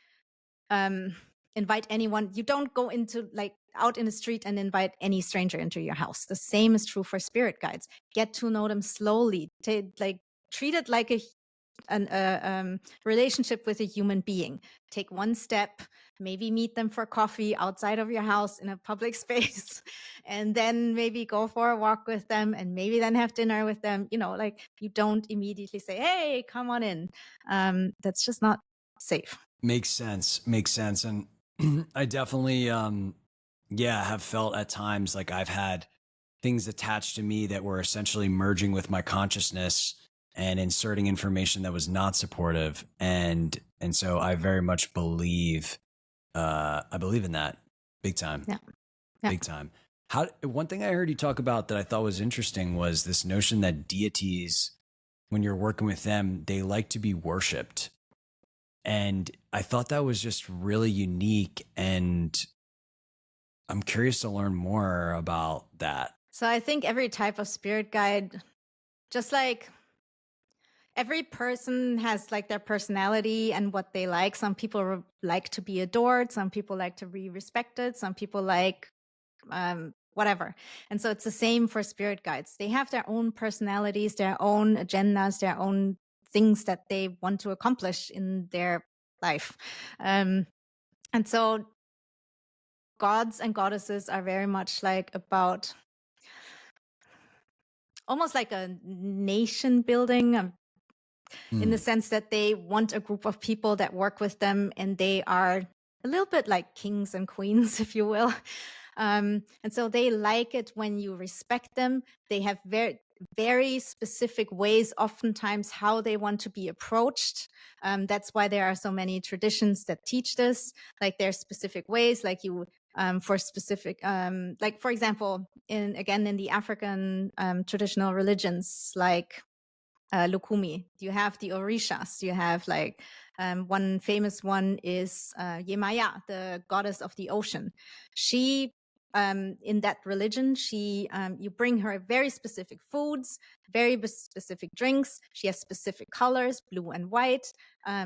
invite anyone. You don't go into like out in the street and invite any stranger into your house. The same is true for spirit guides. Get to know them slowly. Treat it like a relationship with a human being. Take one step, maybe meet them for coffee outside of your house in a public space, and then maybe go for a walk with them, and maybe then have dinner with them. You know, like you don't immediately say, "Hey, come on in." That's just not safe. Makes sense. And I definitely, have felt at times like I've had things attached to me that were essentially merging with my consciousness and inserting information that was not supportive. And so I very much believe, I believe in that big time. Yeah. Big time. One thing I heard you talk about that I thought was interesting was this notion that deities when you're working with them, they like to be worshiped. And I thought that was just really unique. And I'm curious to learn more about that. So I think every type of spirit guide, just like every person has like their personality and what they like. Some people like to be adored. Some people like to be respected. Some people like whatever. And so it's the same for spirit guides. They have their own personalities, their own agendas, their own things that they want to accomplish in their life. And so gods and goddesses are very much like about almost like a nation building, in the sense that they want a group of people that work with them, and they are a little bit like kings and queens, if you will. And so they like it when you respect them. They have very, very specific ways, oftentimes, how they want to be approached. That's why there are so many traditions that teach this. Like there's specific ways, like you for specific, like for example, in the African traditional religions, like Lukumi. You have the Orishas. You have like one famous one is Yemoonyah, the goddess of the ocean. She, in that religion, she you bring her very specific foods, very specific drinks. She has specific colors, blue and white.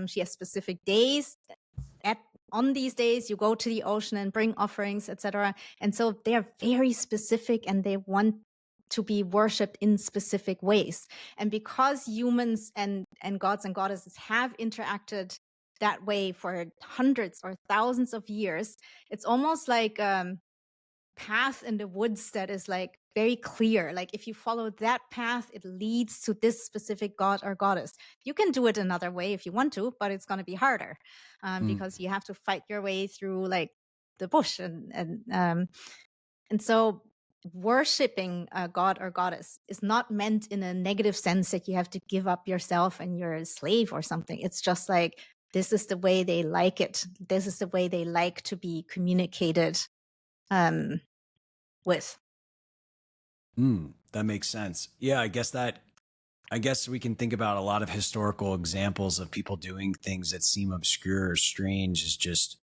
She has specific days. On these days, you go to the ocean and bring offerings, etc. And so they are very specific, and they want to be worshipped in specific ways. And because humans and gods and goddesses have interacted that way for hundreds or thousands of years, it's almost like path in the woods that is like very clear. Like if you follow that path, it leads to this specific god or goddess. You can do it another way if you want to, but it's going to be harder because you have to fight your way through like the bush and so worshiping a god or goddess is not meant in a negative sense that you have to give up yourself and you're a slave or something. It's just like, this is the way they like it. This is the way they like to be communicated with. That makes sense. Yeah, I guess we can think about a lot of historical examples of people doing things that seem obscure or strange as just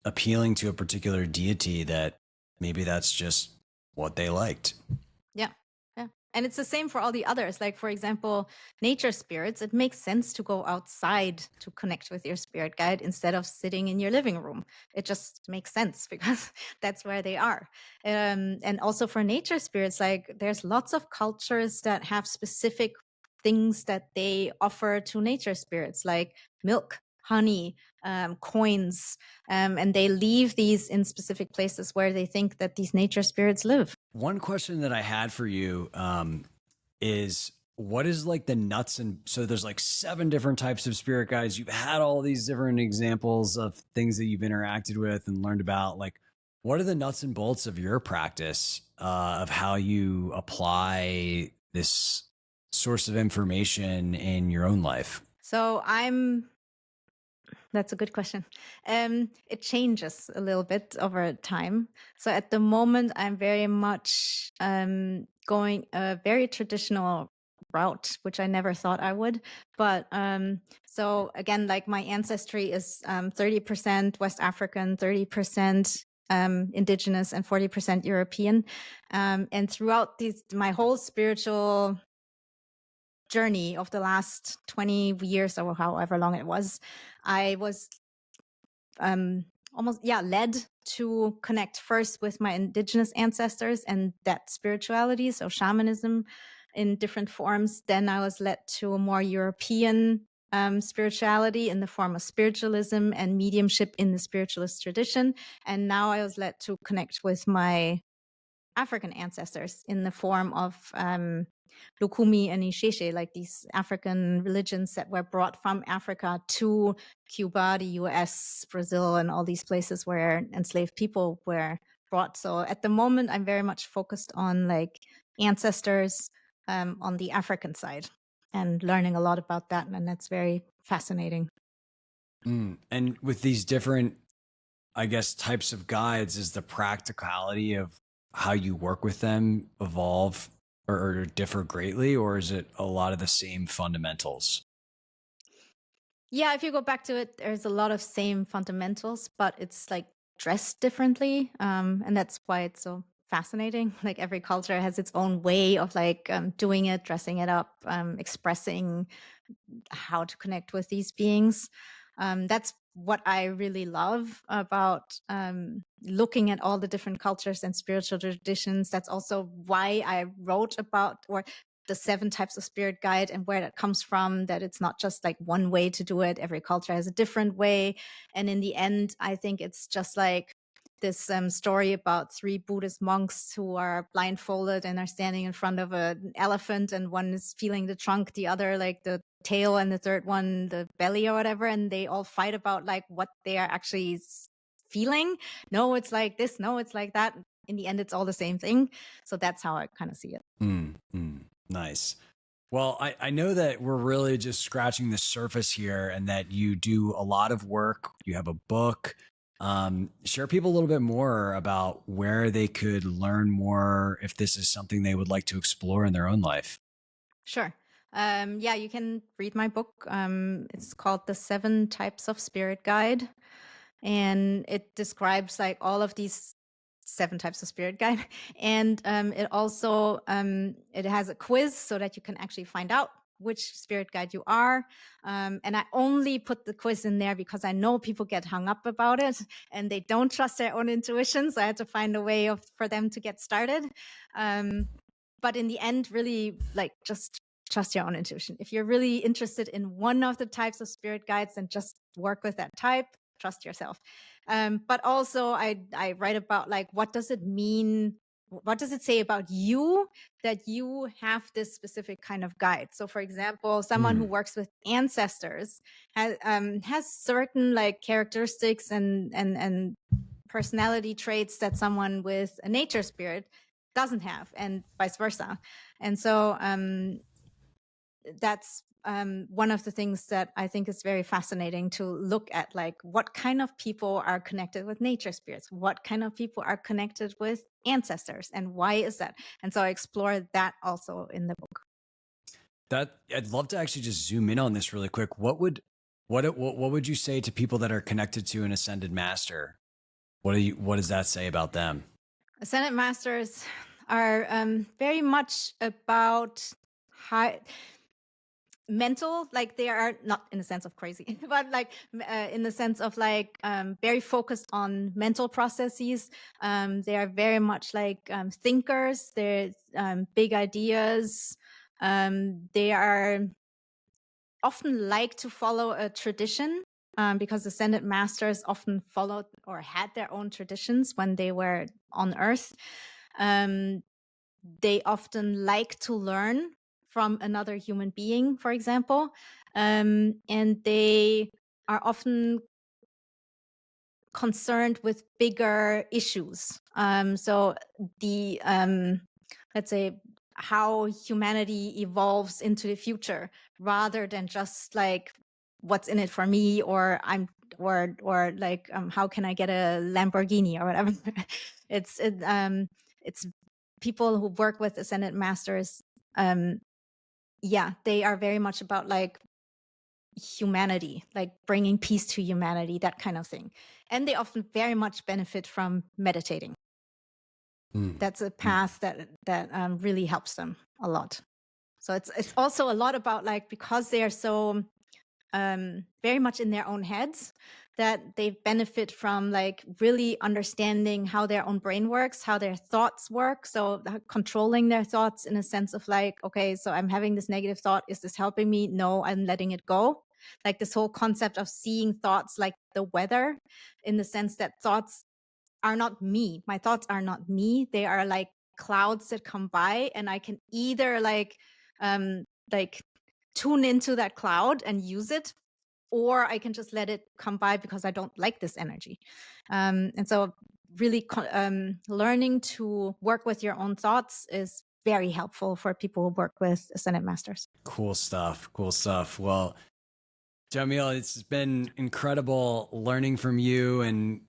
appealing to a particular deity that maybe that's just what they liked. Yeah. And it's the same for all the others. Like, for example, nature spirits, it makes sense to go outside to connect with your spirit guide instead of sitting in your living room. It just makes sense because that's where they are. And also for nature spirits, like there's lots of cultures that have specific things that they offer to nature spirits, like milk, honey, coins, and they leave these in specific places where they think that these nature spirits live. One question that I had for you is, what is like the nuts and so there's like 7 different types of spirit guides. You've had all these different examples of things that you've interacted with and learned about. Like, what are the nuts and bolts of your practice of how you apply this source of information in your own life? So that's a good question. It changes a little bit over time. So at the moment, I'm very much going a very traditional route, which I never thought I would. But so again, like my ancestry is 30% West African, 30% indigenous, and 40% European. And throughout my whole spiritual journey of the last 20 years or however long it was, I was almost led to connect first with my indigenous ancestors and that spirituality, so shamanism in different forms. Then I was led to a more European spirituality in the form of spiritualism and mediumship in the spiritualist tradition. And now I was led to connect with my African ancestors in the form of Lukumi and Isheshe, like these African religions that were brought from Africa to Cuba, the US, Brazil, and all these places where enslaved people were brought. So at the moment, I'm very much focused on like ancestors on the African side and learning a lot about that. And that's very fascinating. And with these different, I guess, types of guides, is the practicality of how you work with them evolve or differ greatly, or is it a lot of the same fundamentals? Yeah, if you go back to it, there's a lot of same fundamentals, but it's like dressed differently. And that's why it's so fascinating. Like every culture has its own way of like doing it, dressing it up, expressing how to connect with these beings. That's what I really love about looking at all the different cultures and spiritual traditions. That's also why I wrote about or the 7 types of spirit guide and where that comes from, that it's not just like one way to do it. Every culture has a different way. And in the end, I think it's just like this story about 3 Buddhist monks who are blindfolded and are standing in front of an elephant, and one is feeling the trunk, the other like the tail, and the third one the belly or whatever, and they all fight about like what they are actually feeling. No, it's like this. No, it's like that. In the end, it's all the same thing. So that's how I kind of see it. Nice. Well, I know that we're really just scratching the surface here and that you do a lot of work. You have a book. Share people a little bit more about where they could learn more if this is something they would like to explore in their own life. Sure. Yeah, you can read my book. It's called The 7 Types of Spirit Guide. And it describes like all of these 7 types of spirit guide. And it also, it has a quiz so that you can actually find out which spirit guide you are. And I only put the quiz in there because I know people get hung up about it and they don't trust their own intuition. So I had to find a way for them to get started. But in the end, really like just trust your own intuition. If you're really interested in one of the types of spirit guides, then just work with that type. Trust yourself. But also I write about like, what does it mean? What does it say about you that you have this specific kind of guide? So for example, someone who works with ancestors has certain like characteristics and personality traits that someone with a nature spirit doesn't have, and vice versa. And so that's one of the things that I think is very fascinating to look at, like what kind of people are connected with nature spirits, what kind of people are connected with ancestors, and why is that? And so I explore that also in the book. That I'd love to actually just zoom in on this really quick. What would you say to people that are connected to an ascended master? What does that say about them? Ascended masters are very much about high mental, like they are not in the sense of crazy, but like in the sense of like very focused on mental processes. They are very much like thinkers. There's big ideas. They are often like to follow a tradition, because ascended masters often followed or had their own traditions when they were on Earth. They often like to learn from another human being, for example, and they are often concerned with bigger issues. So the let's say how humanity evolves into the future, rather than just like what's in it for me, or like how can I get a Lamborghini or whatever. it's people who work with ascended masters. Yeah, they are very much about like humanity, like bringing peace to humanity, that kind of thing. And they often very much benefit from meditating. That's a path that really helps them a lot. So it's also a lot about like, because they are so very much in their own heads, that they benefit from like really understanding how their own brain works, how their thoughts work. So controlling their thoughts in a sense of like, okay, so I'm having this negative thought. Is this helping me? No, I'm letting it go. Like this whole concept of seeing thoughts like the weather, in the sense that thoughts are not me. My thoughts are not me. They are like clouds that come by, and I can either like tune into that cloud and use it, or I can just let it come by because I don't like this energy. And so really learning to work with your own thoughts is very helpful for people who work with ascended masters. Cool stuff. Cool stuff. Well, Yamile, it's been incredible learning from you and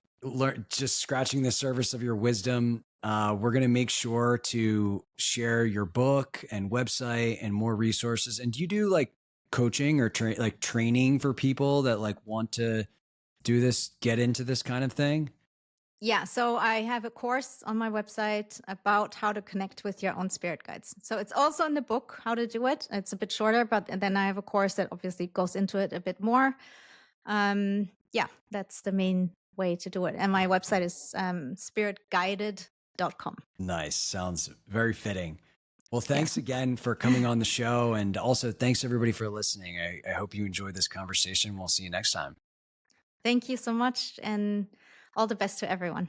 just scratching the surface of your wisdom. We're going to make sure to share your book and website and more resources. And do you do like coaching or training for people that like want to do this, get into this kind of thing? Yeah, so I have a course on my website about how to connect with your own spirit guides. So it's also in the book, how to do it. It's a bit shorter, but then I have a course that obviously goes into it a bit more. Yeah, that's the main way to do it. And my website is spiritguided.com. Nice. Sounds very fitting. Well, thanks again for coming on the show. And also thanks everybody for listening. I hope you enjoyed this conversation. We'll see you next time. Thank you so much, and all the best to everyone.